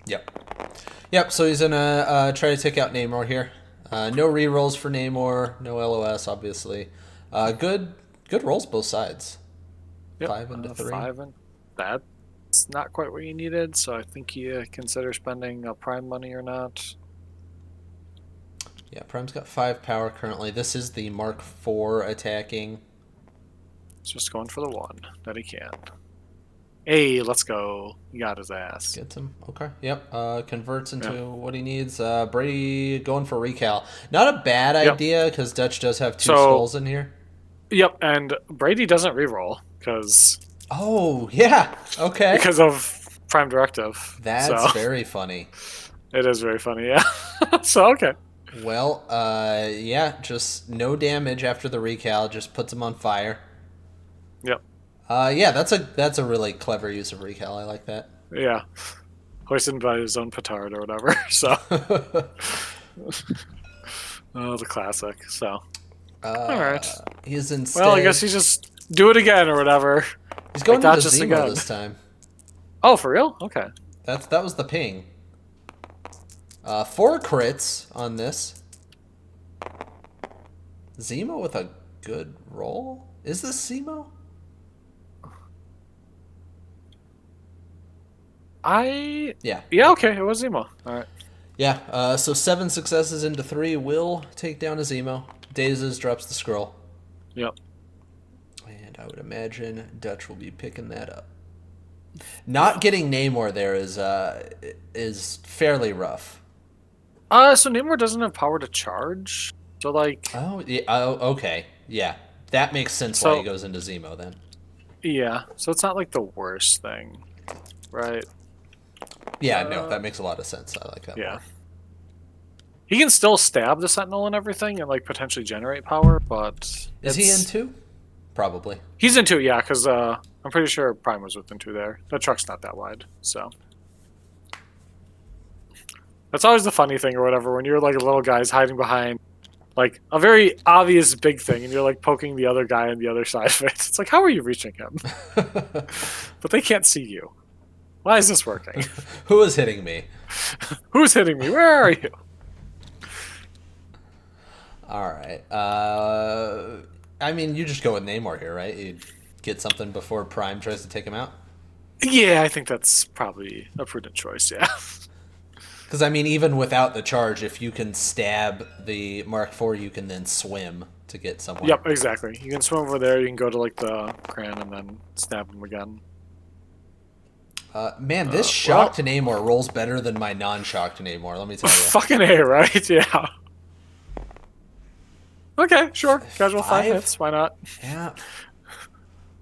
Yep. So he's gonna try to take out Namor here. No rerolls for Namor. No LOS, obviously. Good rolls both sides. Yep. 5 into 3. 5 and that's not quite what you needed. So I think you consider spending Prime money or not. Yeah, Prime's got 5 power currently. This is the Mark IV attacking. He's just going for the 1 that he can. Hey, let's go. He got his ass. Gets him. Okay. Yep. Converts into what he needs. Brady going for recal. Not a bad idea because Dutch does have 2 skulls in here. Yep, and Brady doesn't reroll because... Oh, yeah. Okay. because of Prime Directive. That's So very funny. it is very funny, yeah. So okay. Well, yeah, just no damage after the recal, just puts him on fire. Yep. Yeah, that's a really clever use of recal. I like that. Yeah. Hoisted by his own petard or whatever. So oh, the classic. So all right. He's Well, I guess instead he's just do it again or whatever. he's Like going that into just Zemo again. this time. Oh, for real? Okay. That was the ping. 4 crits on this. Zemo with a good roll. Is this Zemo? Yeah. Yeah, okay, it was Zemo. Alright. Yeah. So 7 successes into 3 will take down a Zemo. Dazes drops the scroll. Yep. And I would imagine Dutch will be picking that up. Not getting Namor there is fairly rough. So Namor doesn't have power to charge. So like Oh, yeah, okay. Yeah. That makes sense why he goes into Zemo then. yeah, so it's not like the worst thing. Right? Yeah, no, that makes a lot of sense. I like that Yeah. more. He can still stab the Sentinel and everything and like potentially generate power, but Is he in 2? Probably. He's in 2, yeah, because I'm pretty sure Prime was within 2 there. The truck's not that wide, so that's always the funny thing or whatever when you're like a little guy's hiding behind like a very obvious big thing and you're like poking the other guy on the other side of it. It's like, how are you reaching him? But they can't see you. Why is this working? Who is hitting me? Who's hitting me? Where are you? All right. I mean, you just go with Namor here, right? You get something before Prime tries to take him out. Yeah, I think that's probably a prudent choice, yeah. Because, I mean, even without the charge, if you can stab the Mark IV, you can then swim to get somewhere. Yep, exactly. You can swim over there, you can go to like the crane and then stab him again. Man, this shock to Namor rolls better than my non-shock to Namor, let me tell you. Fucking A, right? Yeah. Okay, sure. Casual 5 hits, why not? Yeah.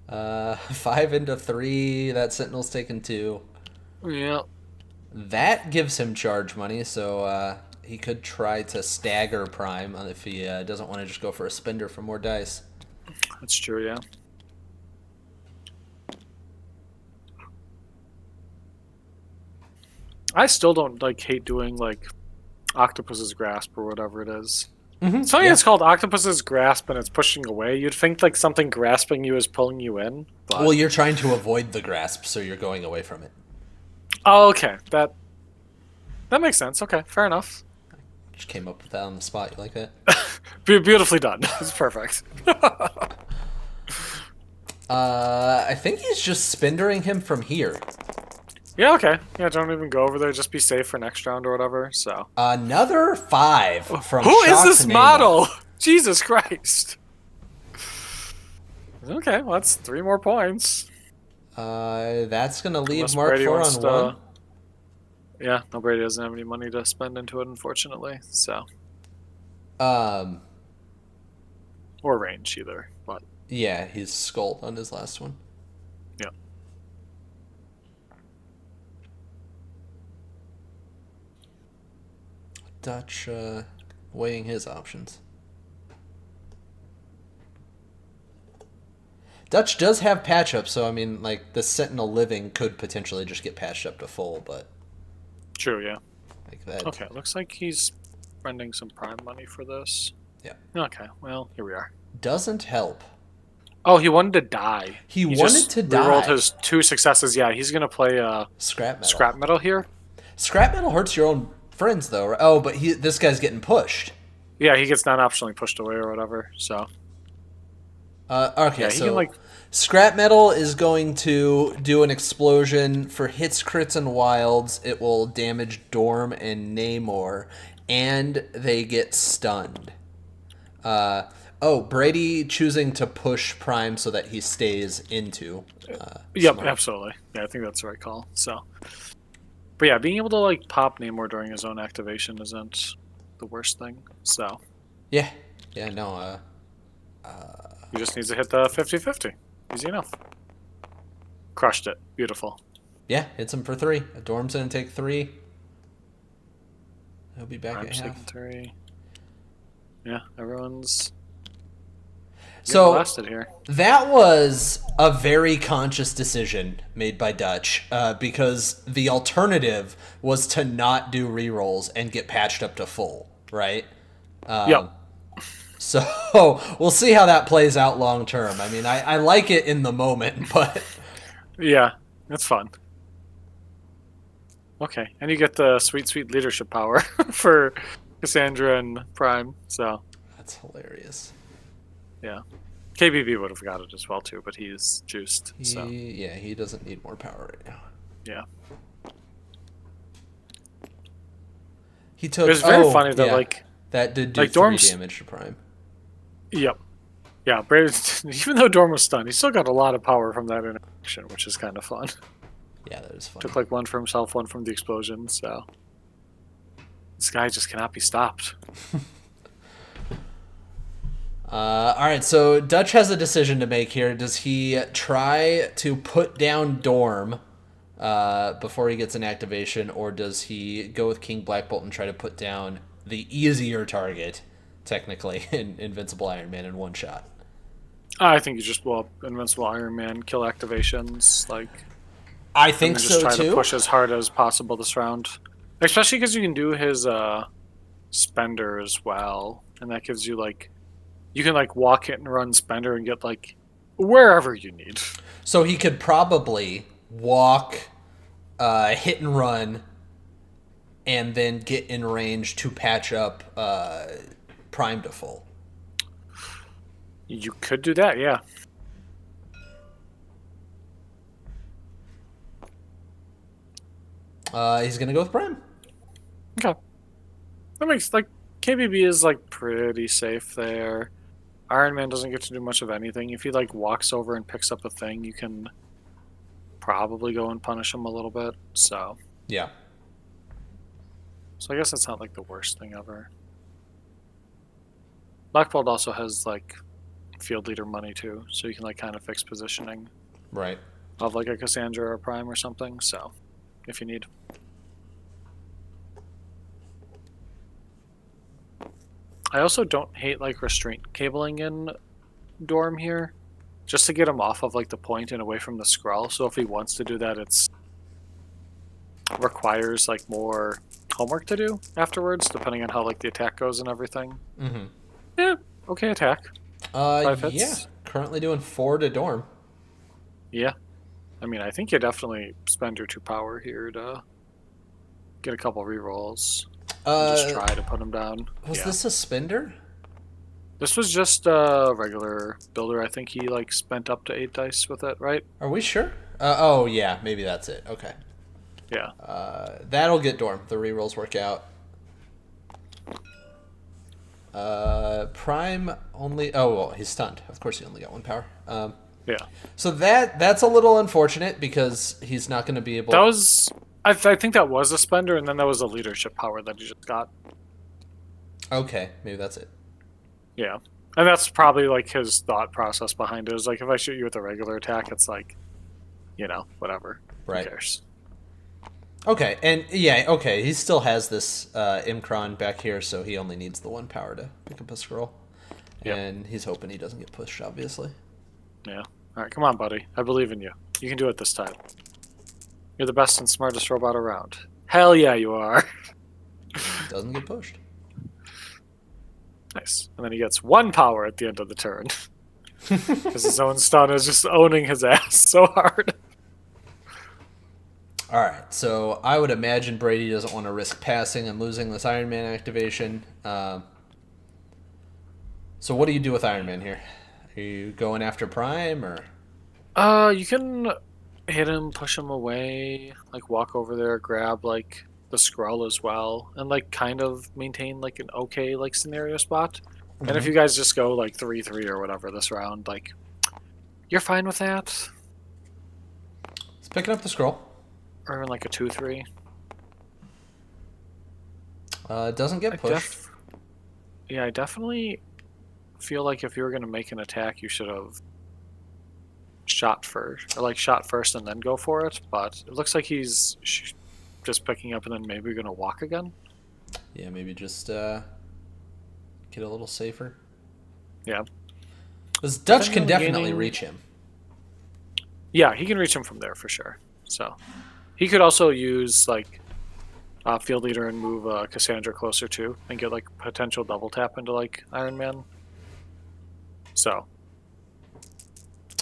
5 into 3, that Sentinel's taken 2. Yeah. That gives him charge money, so he could try to stagger Prime if he doesn't want to just go for a spender for more dice. That's true, yeah. I still don't like hate doing like Octopus's Grasp or whatever it is. It's funny it's called Octopus's Grasp and it's pushing away. You'd think like something grasping you is pulling you in. But... Well, you're trying to avoid the grasp, so you're going away from it. Oh, okay. That makes sense. Okay, fair enough. Just came up with that on the spot. You like that? Beautifully done. It's perfect. I think he's just spindering him from here. Yeah, okay. Yeah, don't even go over there. Just be safe for next round or whatever. So another 5 from Who is Shock this to Namor. model? Jesus Christ. Okay, well, that's 3 more points. That's gonna leave Unless Mark Brady IV wants on to... 1. Yeah, no, Brady doesn't have any money to spend into it, unfortunately. So, Um, or range either, but yeah, he's skulled on his last one. yeah. Dutch weighing his options. Dutch does have patch up, so I mean, like the Sentinel living could potentially just get patched up to full, but True, yeah. like that. Okay, looks like he's spending some Prime money for this. Yeah. Okay, well, here we are. Doesn't help. Oh, he wanted to die. He wanted to die. Rolled his 2 successes. Yeah, he's gonna play scrap metal. Scrap metal here. Scrap metal hurts your own friends, though. Right? Oh, but this guy's getting pushed. Yeah, he gets non-optionally pushed away or whatever. So. Okay, Yeah, so can, like... scrap metal is going to do an explosion for hits, crits, and wilds. It will damage Dorm and Namor, and they get stunned. Brady choosing to push Prime so that he stays into. Yep, Smart. absolutely. Yeah, I think that's the right call. So, but yeah, being able to like pop Namor during his own activation isn't the worst thing. So, Yeah, no. he just needs to hit the 50-50. Easy enough. Crushed it. Beautiful. Yeah, hits him for 3. Dorm's gonna take 3. He'll be back at Prime's taking half. 3. Yeah, everyone's getting So blasted here. that was a very conscious decision made by Dutch, because the alternative was to not do rerolls and get patched up to full, right? Yep. So we'll see how that plays out long term. I mean, I like it in the moment, but Yeah, that's fun. Okay, and you get the sweet leadership power for Cassandra and Prime. So that's hilarious. yeah, KBB would have got it as well too, but he's juiced. So He doesn't need more power right now. yeah, He took. it was very funny that that did do like 3 Dorm's. damage to Prime. Yep. Yeah, Brady, even though Dorm was stunned, he still got a lot of power from that interaction, which is kind of fun. Yeah, that is fun. Took like 1 for himself, 1 from the explosion. So this guy just cannot be stopped. All right, so Dutch has a decision to make here. Does he try to put down Dorm before he gets an activation, or does he go with King Black Bolt and try to put down the easier target, technically, in Invincible Iron Man in one shot? I think you just blow up Invincible Iron Man, kill activations, like. I think and so just try too. to push as hard as possible this round, especially because you can do his spender as well, and that gives you like, you can like walk hit and run spender and get like wherever you need. So he could probably walk, hit and run, and then get in range to patch up Prime to full. You could do that, yeah. He's gonna go with Prime. Okay, that makes like KBB is like pretty safe there. Iron Man doesn't get to do much of anything. If he like walks over and picks up a thing, you can probably go and punish him a little bit. So Yeah. I guess it's not like the worst thing ever. Black Bolt also has like field leader money too, so you can like kind of fix positioning Right. of like a Cassandra or a Prime or something. So if you need. I also don't hate like restraint cabling in Dorm here, just to get him off of like the point and away from the scroll. So if he wants to do that, it's requires like more homework to do afterwards, depending on how like the attack goes and everything. Mm-hmm. Yeah, okay attack. 5 hits. Yeah. Currently doing 4 to Dorm. Yeah, I mean I think you definitely spend your 2 power here to get a couple rerolls. Just try to put him down. Was this a spender? This was just a regular builder. I think he like spent up to 8 dice with it, right? Are we sure? Oh yeah, maybe that's it. Okay. Yeah. That'll get Dorm. The rerolls work out. Prime only. Oh well, he's stunned. Of course, he only got 1 power. Yeah. So that's a little unfortunate because he's not going to be able. That was. I think that was a spender, and then that was a leadership power that he just got. Okay, maybe that's it. Yeah, and that's probably like his thought process behind it. Is like if I shoot you with a regular attack, it's like, whatever. Right. Who cares? Okay, and yeah, okay, he still has this Imkron back here, so he only needs the 1 power to pick up a scroll. Yep. And he's hoping he doesn't get pushed, obviously. Yeah. All right, come on, buddy. I believe in you. You can do it this time. You're the best and smartest robot around. Hell yeah, you are. Doesn't get pushed. Nice. And then he gets 1 power at the end of the turn. Because his own stun is just owning his ass so hard. All right, so I would imagine Brady doesn't want to risk passing and losing this Iron Man activation. So what do you do with Iron Man here? Are you going after Prime or? You can hit him, push him away, like walk over there, grab like the scroll as well, and like kind of maintain like an okay like scenario spot. And if you guys just go like 3-3 or whatever this round, like you're fine with that. It's picking up the scroll. Or even like a 2-3. Doesn't get pushed. Yeah, I definitely feel like if you were going to make an attack, you should have shot first, or like shot first and then go for it. But it looks like he's just picking up and then maybe gonna walk again. Yeah, maybe just get a little safer. Yeah. Because Dutch then can really definitely gaining- reach him. Yeah, he can reach him from there for sure. So he could also use like field leader and move Cassandra closer too, and get like potential double tap into like Iron Man. So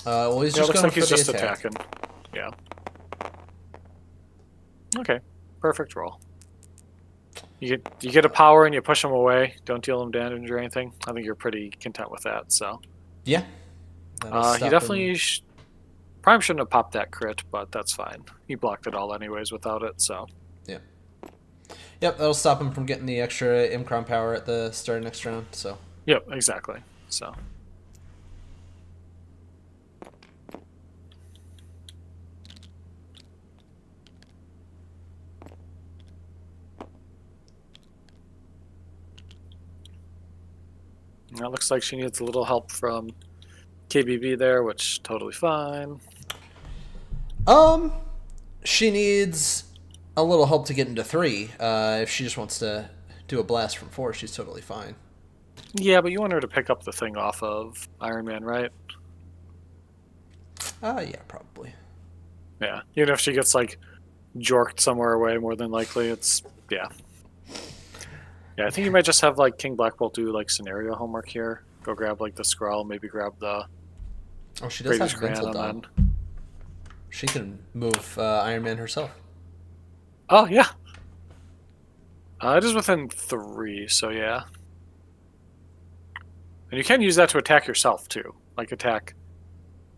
Well, he's yeah, it just looks going like for he's the just attack. attacking. Yeah. Okay. Perfect roll. You get a power and you push him away. Don't deal him damage or anything. I think you're pretty content with that. So Yeah. he definitely Prime shouldn't have popped that crit, but that's fine. He blocked it all anyways without it. So Yeah. Yep, that'll stop him from getting the extra Imcron power at the start of next round. So. yep, exactly. So. That looks like she needs a little help from KBB there, which totally fine. She needs a little help to get into 3. If she just wants to do a blast from 4, she's totally fine. Yeah, but you want her to pick up the thing off of Iron Man, right? Yeah, probably. Yeah. Even if she gets like jorked somewhere away, more than likely, it's yeah. Yeah, I think you might just have like King Black Bolt do like scenario homework here. Go grab like the scroll, maybe grab the Oh, she does Brady's have Crayon, mental and dom. then She can move Iron Man herself. oh yeah. It is within 3, so yeah. And you can use that to attack yourself too, like attack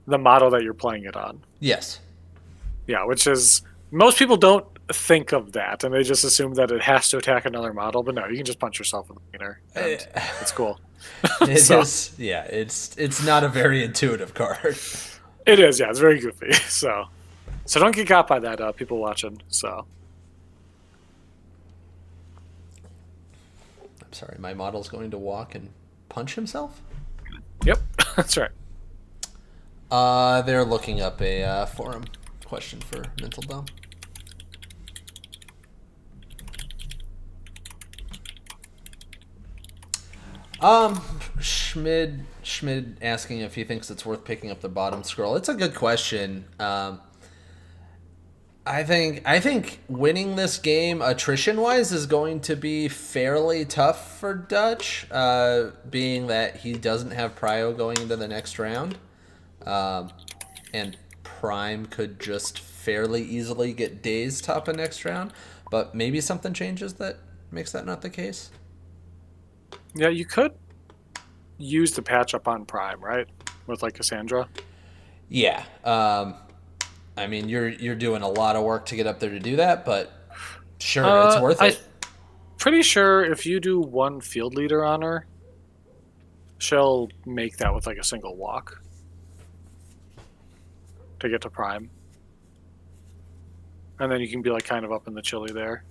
the model that you're playing it on. Yes. Yeah, which is most people don't think of that, and they just assume that it has to attack another model. But no, you can just punch yourself in the wiener, and it's cool. It So- is. Yeah, it's not a very intuitive card. It is, yeah, it's very goofy. So don't get got by that, people watching. So I'm sorry, my model's going to walk and punch himself? yep, that's right. They're looking up a forum question for mental dom. Schmid asking if he thinks it's worth picking up the bottom scroll. It's a good question. I think winning this game attrition wise is going to be fairly tough for Dutch, being that he doesn't have Prio going into the next round, and Prime could just fairly easily get dazed top of next round. But maybe something changes that makes that not the case. Yeah, you could use the patch up on Prime, right? With like Cassandra. Yeah. I mean, you're doing a lot of work to get up there to do that, but sure, it's worth it. Pretty sure if you do one field leader on her, she'll make that with like a single walk to get to Prime. And then you can be like kind of up in the chili there.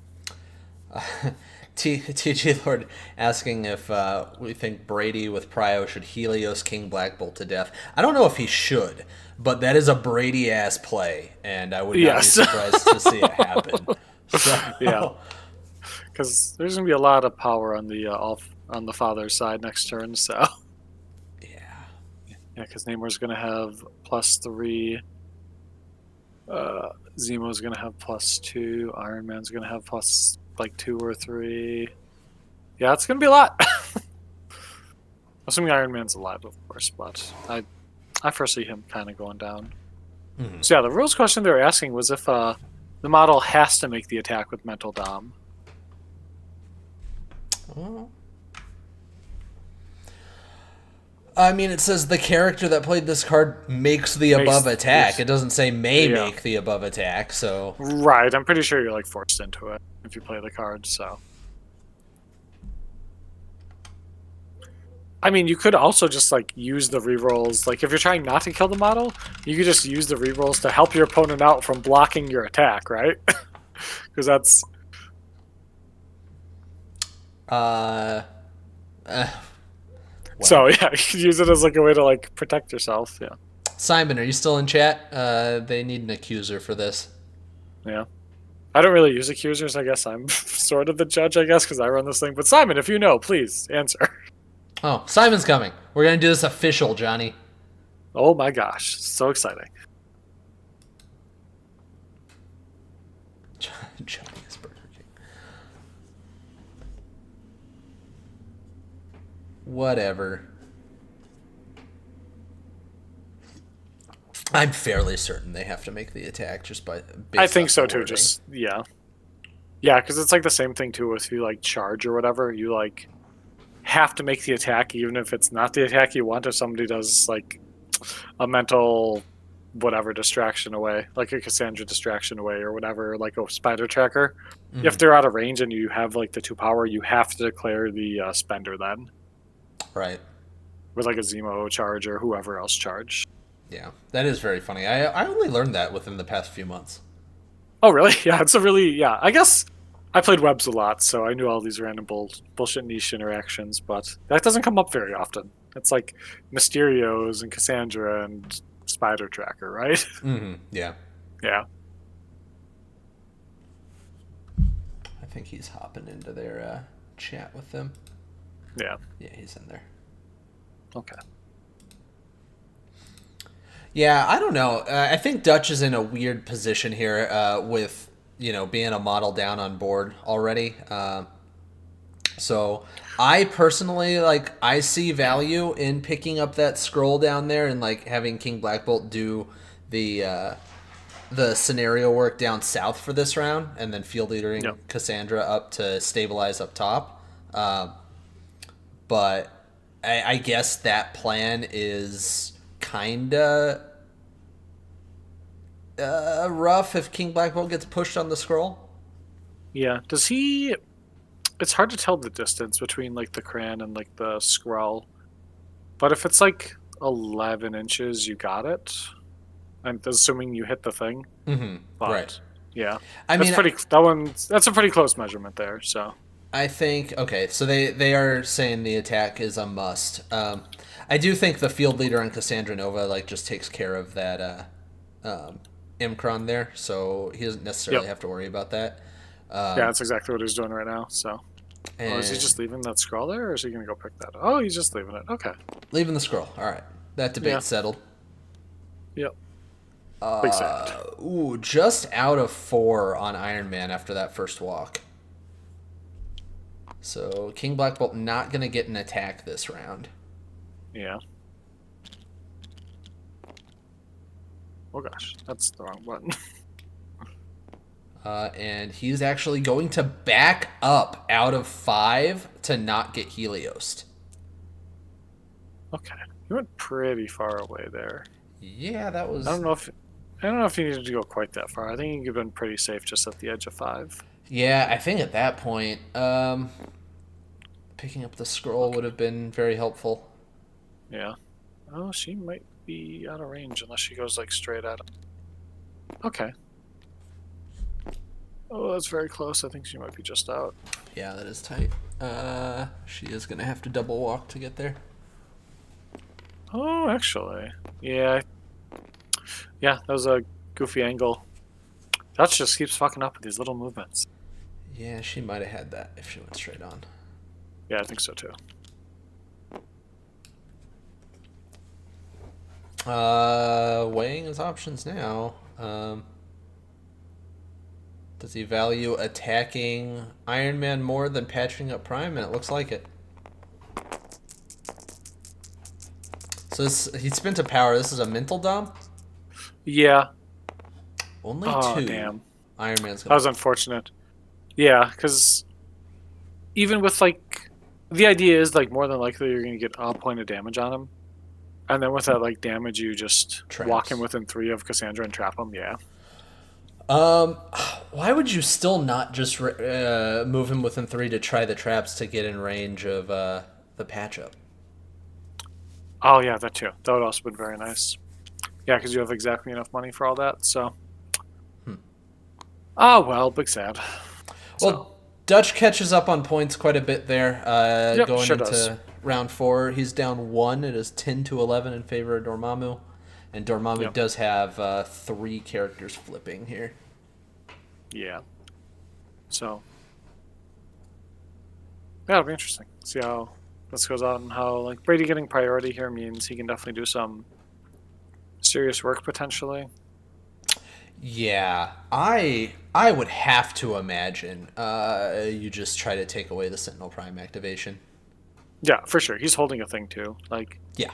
TG Lord asking if we think Brady with Prio should Helios King Black Bolt to death. I don't know if he should, but that is a Brady ass play, and I would not be surprised to see it happen. So. Yeah, because there's gonna be a lot of power on the father's side next turn. So yeah, because Namor's gonna have +3. Zemo's gonna have +2. Iron Man's gonna have plus like 2 or 3. Yeah, it's gonna be a lot. Assuming Iron Man's alive, of course, but I foresee him kind of going down. Mm-hmm. So yeah, the rules question they were asking was if the model has to make the attack with mental dom. Well, I mean, it says the character that played this card makes the above attack. It doesn't say may make the above attack, so... Right, I'm pretty sure you're like forced into it if you play the card, so... I mean, you could also just like use the rerolls. Like if you're trying not to kill the model, you could just use the rerolls to help your opponent out from blocking your attack, right? Because that's... Well. So yeah, you could use it as like a way to like protect yourself, yeah. Simon, are you still in chat? They need an accuser for this. Yeah. I don't really use accusers. I guess I'm sort of the judge, I guess, because I run this thing. But Simon, if you know, please answer. Oh, Simon's coming. We're going to do this official, Johnny. Oh my gosh. So exciting. Johnny is Burger King. Whatever. I'm fairly certain they have to make the attack just by. I think so too. Just yeah, because it's like the same thing too with you like charge or whatever. You like have to make the attack even if it's not the attack you want. If somebody does like a mental whatever distraction away, like a Cassandra distraction away or whatever, like a spider tracker. Mm-hmm. If they're out of range and you have like the 2 power, you have to declare the spender then. Right. With like a Zemo charge or whoever else charge. Yeah, that is very funny. I only learned that within the past few months. Oh, really? Yeah, it's a really, yeah. I guess I played webs a lot, so I knew all these random bullshit niche interactions, but that doesn't come up very often. It's like Mysterios and Cassandra and Spider Tracker, right? Mm-hmm. Yeah. Yeah. I think he's hopping into their chat with them. Yeah. Yeah, he's in there. Okay. Yeah, I don't know. I think Dutch is in a weird position here with, being a model down on board already. So I personally, I see value in picking up that scroll down there and, having King Black Bolt do the scenario work down south for this round and then field leadering Cassandra up to stabilize up top. But I guess that plan is kind of rough if King Black Bolt gets pushed on the scroll. Yeah. Does he... It's hard to tell the distance between, like, the Cran and, like, the Skrull. But if it's, like, 11 inches, you got it. I'm assuming you hit the thing. Mm-hmm. But, right. Yeah. That's that's a pretty close measurement there, so... I think, okay, so they are saying the attack is a must. I do think the field leader on Cassandra Nova, just takes care of that Imkron there, so he doesn't necessarily have to worry about that. Yeah, that's exactly what he's doing right now, so... is he just leaving that scroll there, or is he going to go pick that up? Oh, he's just leaving it. Okay. Leaving the scroll. All right. That debate's settled. Yep. Big sad. Ooh, just out of 4 on Iron Man after that first walk. So King Black Bolt not going to get an attack this round. Yeah. Oh gosh, that's the wrong button. And he's actually going to back up out of 5 to not get Heliosed. Okay, you went pretty far away there. Yeah, that was... I don't know if you needed to go quite that far. I think you've been pretty safe just at the edge of 5. Yeah, I think at that point, picking up the scroll would have been very helpful. Yeah. Oh, she might be out of range unless she goes straight at him. Okay. Oh, that's very close. I think she might be just out. Yeah, that is tight. She is going to have to double walk to get there. Oh, actually. Yeah. Yeah, that was a goofy angle. Dutch just keeps fucking up with these little movements. Yeah, she might have had that if she went straight on. Yeah, I think so too. Weighing his options now. Does he value attacking Iron Man more than patching up Prime? And it looks like it. So he spent a power. This is a mental dump? Yeah. Only 2. Damn. Iron Man's gonna... That was unfortunate. Yeah, because even with the idea is more than likely you're going to get a point of damage on him. And then with that damage, you just walk him within 3 of Cassandra and trap him. Yeah. Why would you still not just move him within 3 to try the traps to get in range of the patch up? Oh yeah, that too. That would also been very nice. Yeah, because you have exactly enough money for all that. So. Oh well, big sad. Well, Dutch catches up on points quite a bit there. Going into does. round 4, he's down 1. It is 10-11 in favor of Dormammu. And Dormammu Yep. does have 3 characters flipping here. Yeah. So that'll be interesting. See how this goes out and how like Brady getting priority here means he can definitely do some serious work potentially. Yeah, I would have to imagine you just try to take away the Sentinel Prime activation. Yeah, for sure. He's holding a thing too. Like Yeah.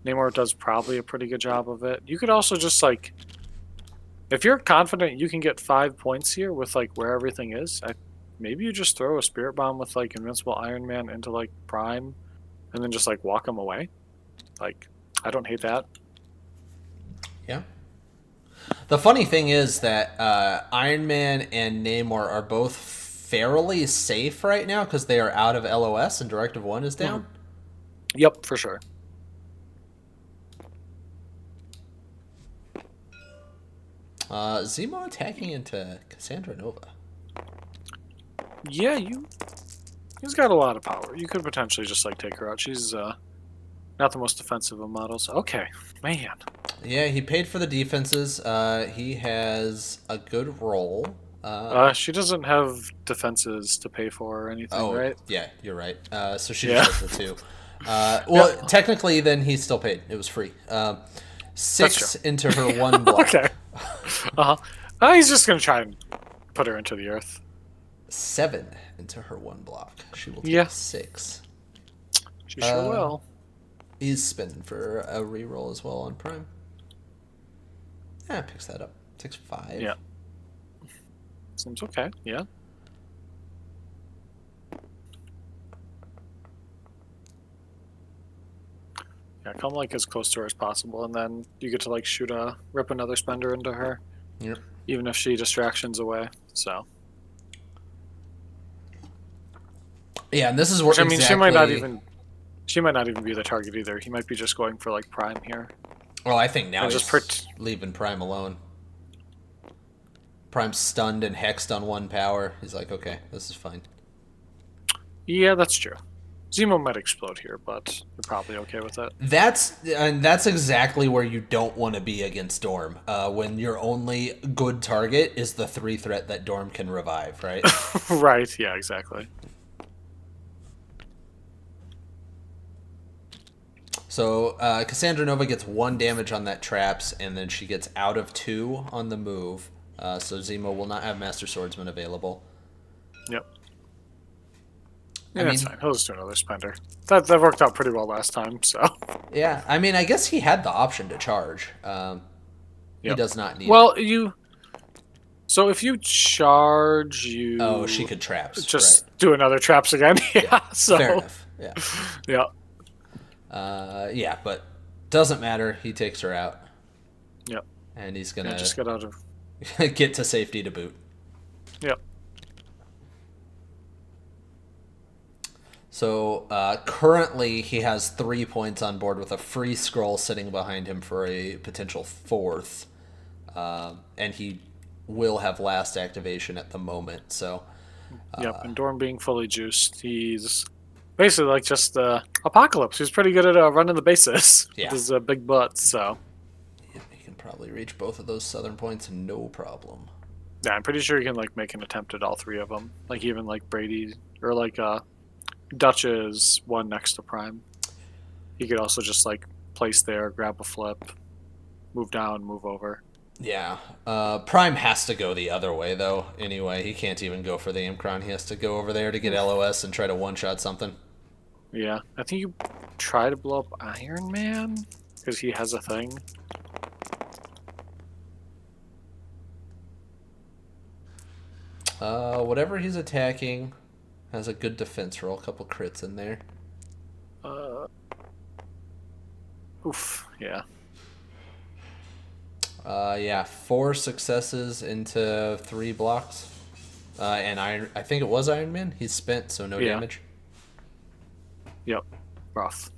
Namor does probably a pretty good job of it. You could also just like if you're confident you can get 5 points here with like where everything is, maybe you just throw a Spirit Bomb with like Invincible Iron Man into like Prime, and then just like walk him away. Like I don't hate that. Yeah. The funny thing is that Iron Man and Namor are both fairly safe right now because they are out of LOS and Directive 1 is down. Yep, for sure. Zemo attacking into Cassandra Nova. Yeah, he's got a lot of power. You could potentially just like take her out. She's not the most defensive of models. Okay, man. Yeah, he paid for the defenses. He has a good roll. She doesn't have defenses to pay for or anything, Oh, right? yeah, you're right. So she Yeah. just has the 2. Well, Yeah, technically, then he still paid. It was free. that's true. 6 into her 1 block. Okay. He's just gonna try and put her into the earth. 7 into her 1 block. She will take Yeah. 6. She sure will. He's spinning for a reroll as well on Prime. Yeah, picks that up. Takes 5. Yeah. Seems okay. Yeah. Yeah, come like as close to her as possible, and then you get to like rip another spender into her, Yep. even if she distractions away. So, Yeah, and this is where which I mean, exactly... she might not even be the target either. He might be just going for like Prime here. Well, I think now And he's just leaving Prime alone. Prime's stunned and hexed on 1 power. He's like, okay, this is fine. Yeah, that's true. Zemo might explode here, but you're probably okay with it. That's exactly where you don't want to be against Dorm. When your only good target is the 3 threat that Dorm can revive, right? Right, yeah, exactly. So Cassandra Nova gets 1 damage on that traps, and then she gets out of 2 on the move. So Zemo will not have Master Swordsman available. Yep. I Yeah, that's mean, fine. He'll just do another spender. That worked out pretty well last time, so. yeah, I mean, I guess he had the option to charge. He does not need it. So if you charge, you. Oh, she could traps. Just right. do another traps again. Yeah, so. Fair enough. Yeah. Yeah. Yeah, but doesn't matter. He takes her out. Yep. And he's going to just get out of. get to safety to boot. Yep. So currently he has 3 points on board with a free scroll sitting behind him for a potential 4th. And he will have last activation at the moment. So Yep, and Dorm being fully juiced, he's basically like just Apocalypse. He's pretty good at running the bases with his big butt, so. Yeah, he can probably reach both of those southern points, no problem. Yeah, I'm pretty sure he can like make an attempt at all 3 of them. Like even like Brady or like Dutch's one next to Prime. He could also just like place there, grab a flip, move down, move over. Yeah. Prime has to go the other way, though, anyway. He can't even go for the Imkron. He has to go over there to get LOS and try to one-shot something. Yeah. I think you try to blow up Iron Man, because he has a thing. Whatever he's attacking has a good defense roll. A couple crits in there. Oof. Yeah. Yeah, 4 successes into 3 blocks. And I think it was Iron Man. He's spent, so no damage. Yep. Rough.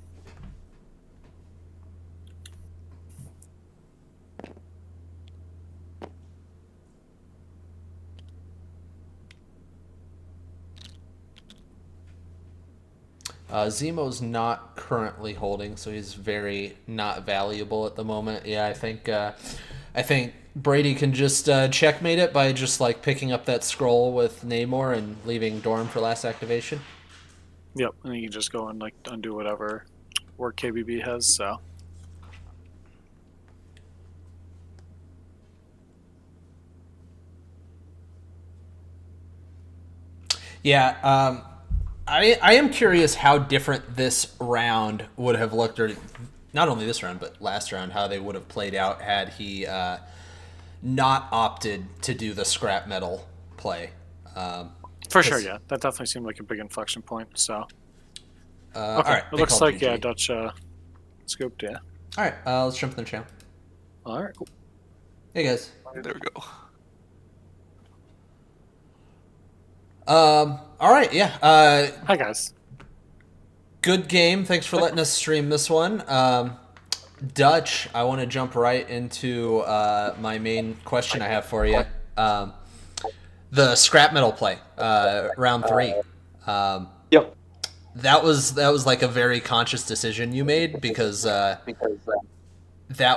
Zemo's not currently holding, so he's very not valuable at the moment. Yeah, I think Brady can just checkmate it by just like picking up that scroll with Namor and leaving Dorm for last activation. Yep, and you can just go and like undo whatever work KBB has. So Yeah, I am curious how different this round would have looked, or not only this round but last round, how they would have played out had he not opted to do the scrap metal play. for sure, yeah, that definitely seemed like a big inflection point. So okay, all right, it looks like GG. Dutch scooped. Yeah. All right, let's jump in the channel. All right, cool. Hey guys. There we go. All right, yeah. Hi guys. Good game. Thanks for letting us stream this one. Dutch, I want to jump right into my main question I have for you. The scrap metal play, round 3. Yep. That was like a very conscious decision you made because that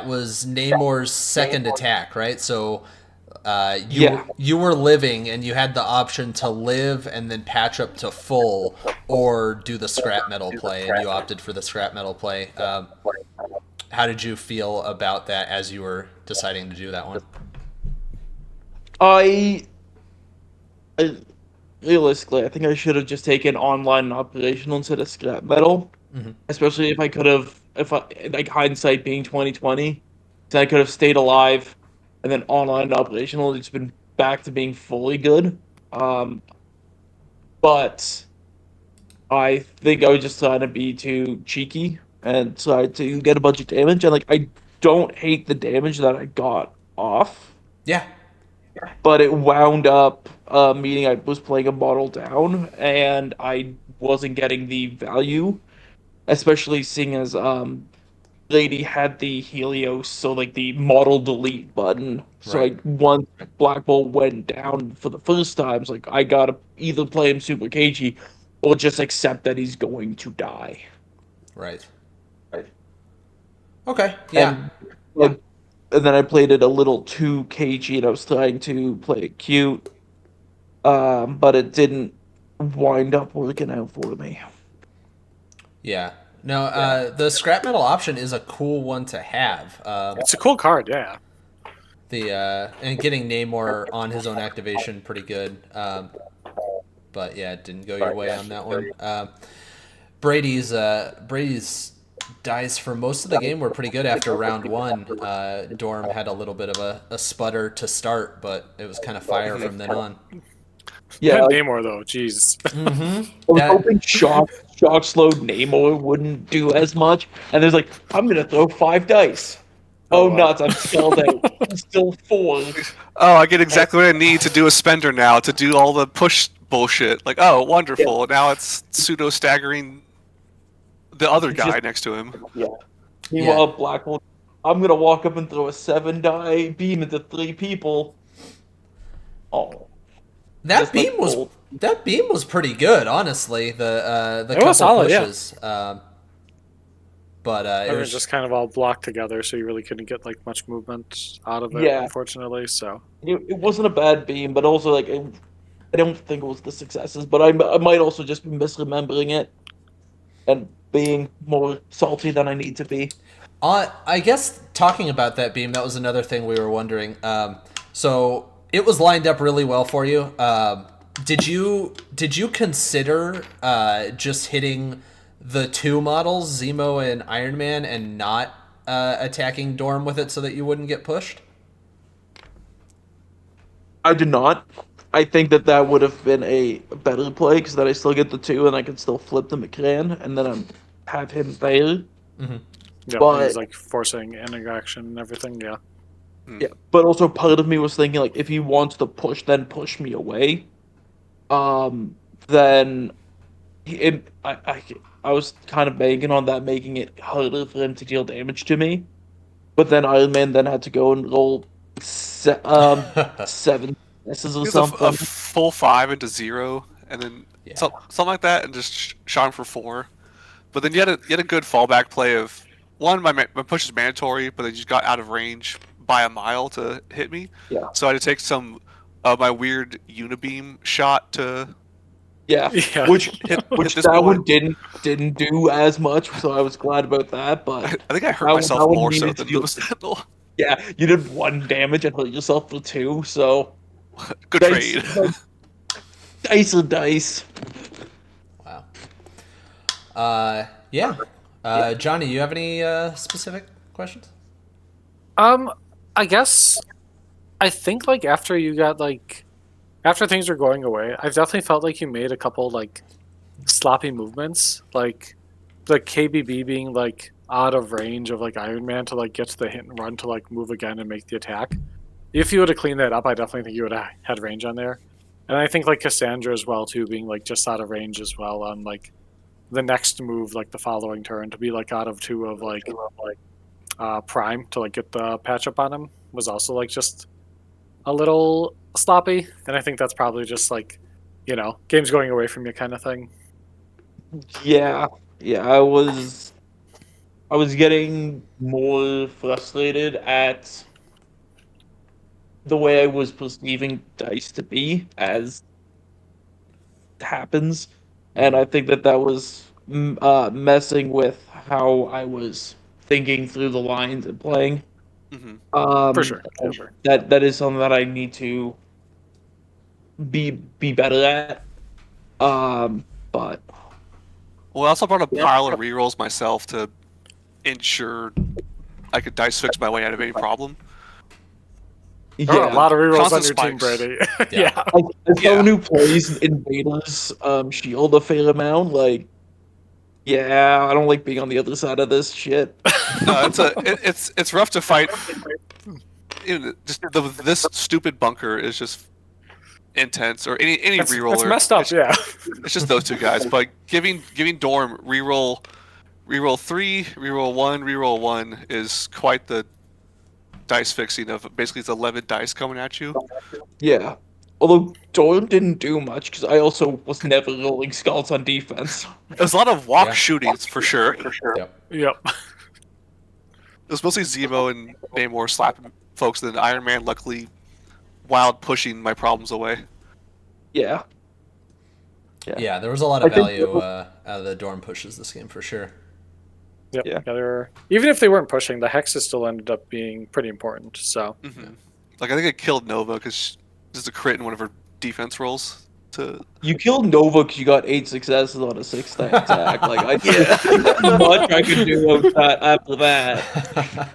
was Namor's second attack, right? So you were living and you had the option to live and then patch up to full or do the scrap metal play, and you opted for the scrap metal play. How did you feel about that as you were deciding to do that one? I realistically, I think I should have just taken online and operational instead of scrap metal. Mm-hmm. Especially if I could have, if I like hindsight being 2020, so I could have stayed alive, and then online and operational, it's been back to being fully good. But I think I was just trying to be too cheeky and try to get a bunch of damage, and like I don't hate the damage that I got off. Yeah. But it wound up meaning I was playing a model down, and I wasn't getting the value, especially seeing as Brady had the Helios, so like the model delete button. So Right. like once Black Bolt went down for the first time, it's like I gotta either play him super cagey or just accept that he's going to die. Right. Okay. Yeah. And like, and then I played it a little too cagey, and I was trying to play it cute. But it didn't wind up working out for me. Yeah. No, the scrap metal option is a cool one to have. It's a cool card. Yeah. And getting Namor on his own activation pretty good. But yeah, it didn't go your way on that one. Brady's dice for most of the game were pretty good after round 1. Dorm had a little bit of a sputter to start, but it was kind of fire from then on. Yeah, like, Namor though. Jeez. I was hoping shock slowed Namor wouldn't do as much, and there's like, I'm gonna throw 5 dice. Oh, wow. nuts! I'm spelled out. I'm still 4. Oh, I get exactly what I need to do a spender now to do all the push bullshit. Like, oh, wonderful. Now it's pseudo staggering the other guy Just- next to him. Yeah. Meanwhile, Black Bolt, I'm gonna walk up and throw a 7-die beam into 3 people. Oh. That Just like beam was pretty good, honestly. The It couple was solid, yeah. pushes. But It it was was just kind of all blocked together, so you really couldn't get like much movement out of it, Yeah. unfortunately. So it wasn't a bad beam, but also like I don't think it was the successes, but I might also just be misremembering it and being more salty than I need to be. I guess talking about that beam, that was another thing we were wondering. So it was lined up really well for you. Did you consider just hitting the 2 models, Zemo and Iron Man, and not attacking Dorm with it so that you wouldn't get pushed? I did not. I think that would have been a better play because then I still get the 2 and I can still flip the McCran and then have him fail. yeah, But- he's like forcing interaction and everything. Yeah. Yeah, but also part of me was thinking like if he wants to push, then push me away. Then I was kind of banking on that making it harder for him to deal damage to me. But then Iron Man then had to go and roll 7 misses or He was something. a full 5 into 0, and then Yeah. something like that, and just shot him for 4. But then you had a good fallback play of one. My push is mandatory, but they just got out of range by a mile to hit me. Yeah. So I had to take some my weird unibeam shot to Yeah, Yeah. which hit this that boy. one didn't do as much, so I was glad about that. But I think I hurt that myself one more so needed to than do- the Sentinel. Yeah, you did 1 damage and hurt yourself for 2. So Good dice, trade. dice are dice. Wow. Yeah. Johnny, you have any specific questions? I guess I think like after you got like after things were going away, I've definitely felt like you made a couple like sloppy movements, like the KBB being like out of range of like Iron Man to like get to the hit and run to like move again and make the attack. If you would have cleaned that up, I definitely think you would have had range on there. And I think like Cassandra as well too, being like just out of range as well on like the next move, like the following turn, to be like out of 2 of like Prime to like get the patch up on him was also like just a little sloppy. And I think that's probably just like, game's going away from you kind of thing. Yeah, yeah. I was getting more frustrated at the way I was perceiving dice to be as happens, and I think that was messing with how I was thinking through the lines and playing. hmm For sure. For sure. That is something that I need to be better at. But Well, I also brought a pile of rerolls myself to ensure I could dice fix my way out of any problem. There are a yeah, lot of rerolls on Constant your team, spikes. Brady. Yeah. Yeah. as someone who plays Invaders Shield a fair amount, like, yeah, I don't like being on the other side of this shit. No, it's rough to fight. Just this stupid bunker is just intense, or any It's reroller. messed up, yeah. It's just those two guys. But giving Dorm reroll 3, reroll 1, reroll 1 is quite the dice fixing of basically it's 11 dice coming at you. Yeah. Although Doyle didn't do much because I also was never rolling skulls on defense. There's a lot of walk Yeah. shootings for sure. Yep. Yep. It was mostly Zemo and Namor slapping folks, and then Iron Man luckily wild pushing my problems away. Yeah. Yeah, there was a lot of I think- value out of the dorm pushes this game for sure. Yep. Yeah. They were, even if they weren't pushing, the hexes still ended up being pretty important. So Like I think I killed Nova because this is a crit in one of her defense rolls. You killed Nova because you got 8 successes on a 6-stat attack. Like, I Yeah. not much I could do after that.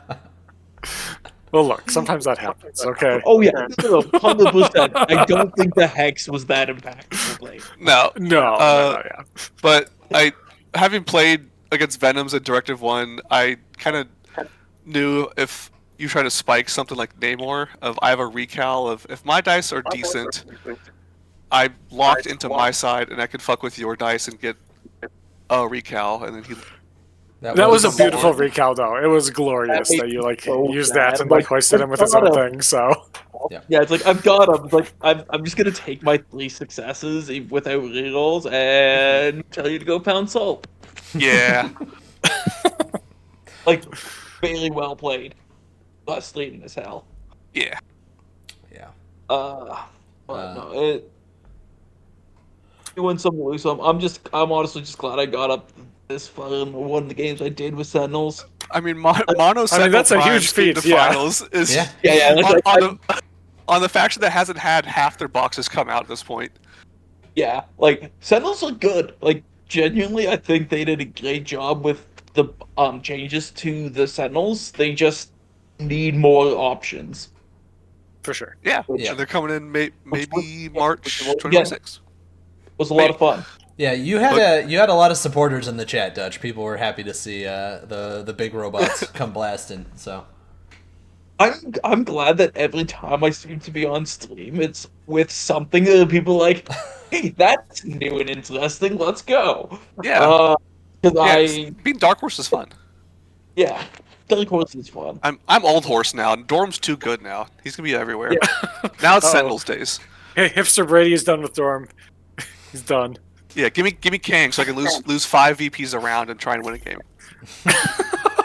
well, look, sometimes that happens. Okay. Oh, yeah. No, 100%. I don't think the Hex was that impactful. Like, No, No. Yeah. but having played against Venoms in Directive 1, I kind of knew if you try to spike something like Namor, I have a recal of if my dice are decent, I locked into my side and I could fuck with your dice and get a recal, and then he. That was a the beautiful Lord. recal, though. It was glorious That that you like so used sad. that and like Like, hoisted him with his I own thought thing. So yeah, it's like, I've got him. It's like, I'm just going to take my 3 successes without rerolls and tell you to go pound salt. Yeah, Like, very well played. Frustrating as hell. yeah. Yeah. But no, you win some, lose some. I'm honestly just glad I got up this far in one of the games I did with Sentinels. I mean, Mono Sentinel that's a Prime huge Steam feat, to yeah. finals is Yeah. Yeah, that's on the faction that hasn't had half their boxes come out at this point. yeah. Like, Sentinels look good. Like, genuinely, I think they did a great job with the changes to the Sentinels. They just need more options. for sure. Yeah, Yeah. and they're coming in maybe March Yeah. 2026. It was a lot of fun. Yeah, you had a lot of supporters in the chat, Dutch. People were happy to see the big robots come blasting. So I'm glad that every time I seem to be on stream, it's with something that people are like, hey, that's new and interesting. Let's go. Yeah, Because being Dark Horse is fun. Dark Horse is fun. I'm Old Horse now. Dorm's too good now. He's gonna be everywhere. Now it's Uh-oh. Sentinels days. Hey, hipster Brady is done with Dorm. He's done. Yeah, give me Kang so I can lose 5 VPs around and try and win a game.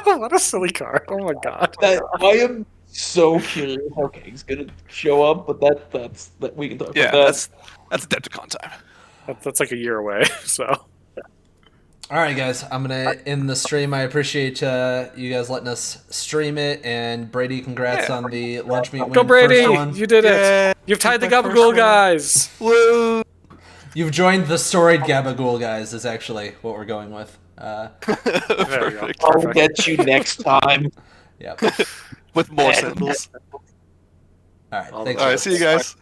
What a silly card! Oh my god. That I am so curious how Kang's gonna show up, but that's we can talk Yeah, about that. that's Adepticon time. That's like a year away. So. All right, guys, I'm gonna end the stream. I appreciate you guys letting us stream it, and Brady, congrats on the lunch meet win. Go Brady! First one. You did Yeah, it! You've tied the my first Gabagool one. guys! Woo! You've joined the storied Gabagool guys. Is actually what we're going with. There you go. Perfect. I'll Perfect. get you next time. Yeah. With more Sentinels. All right. All Thanks. All right, guys. see you guys.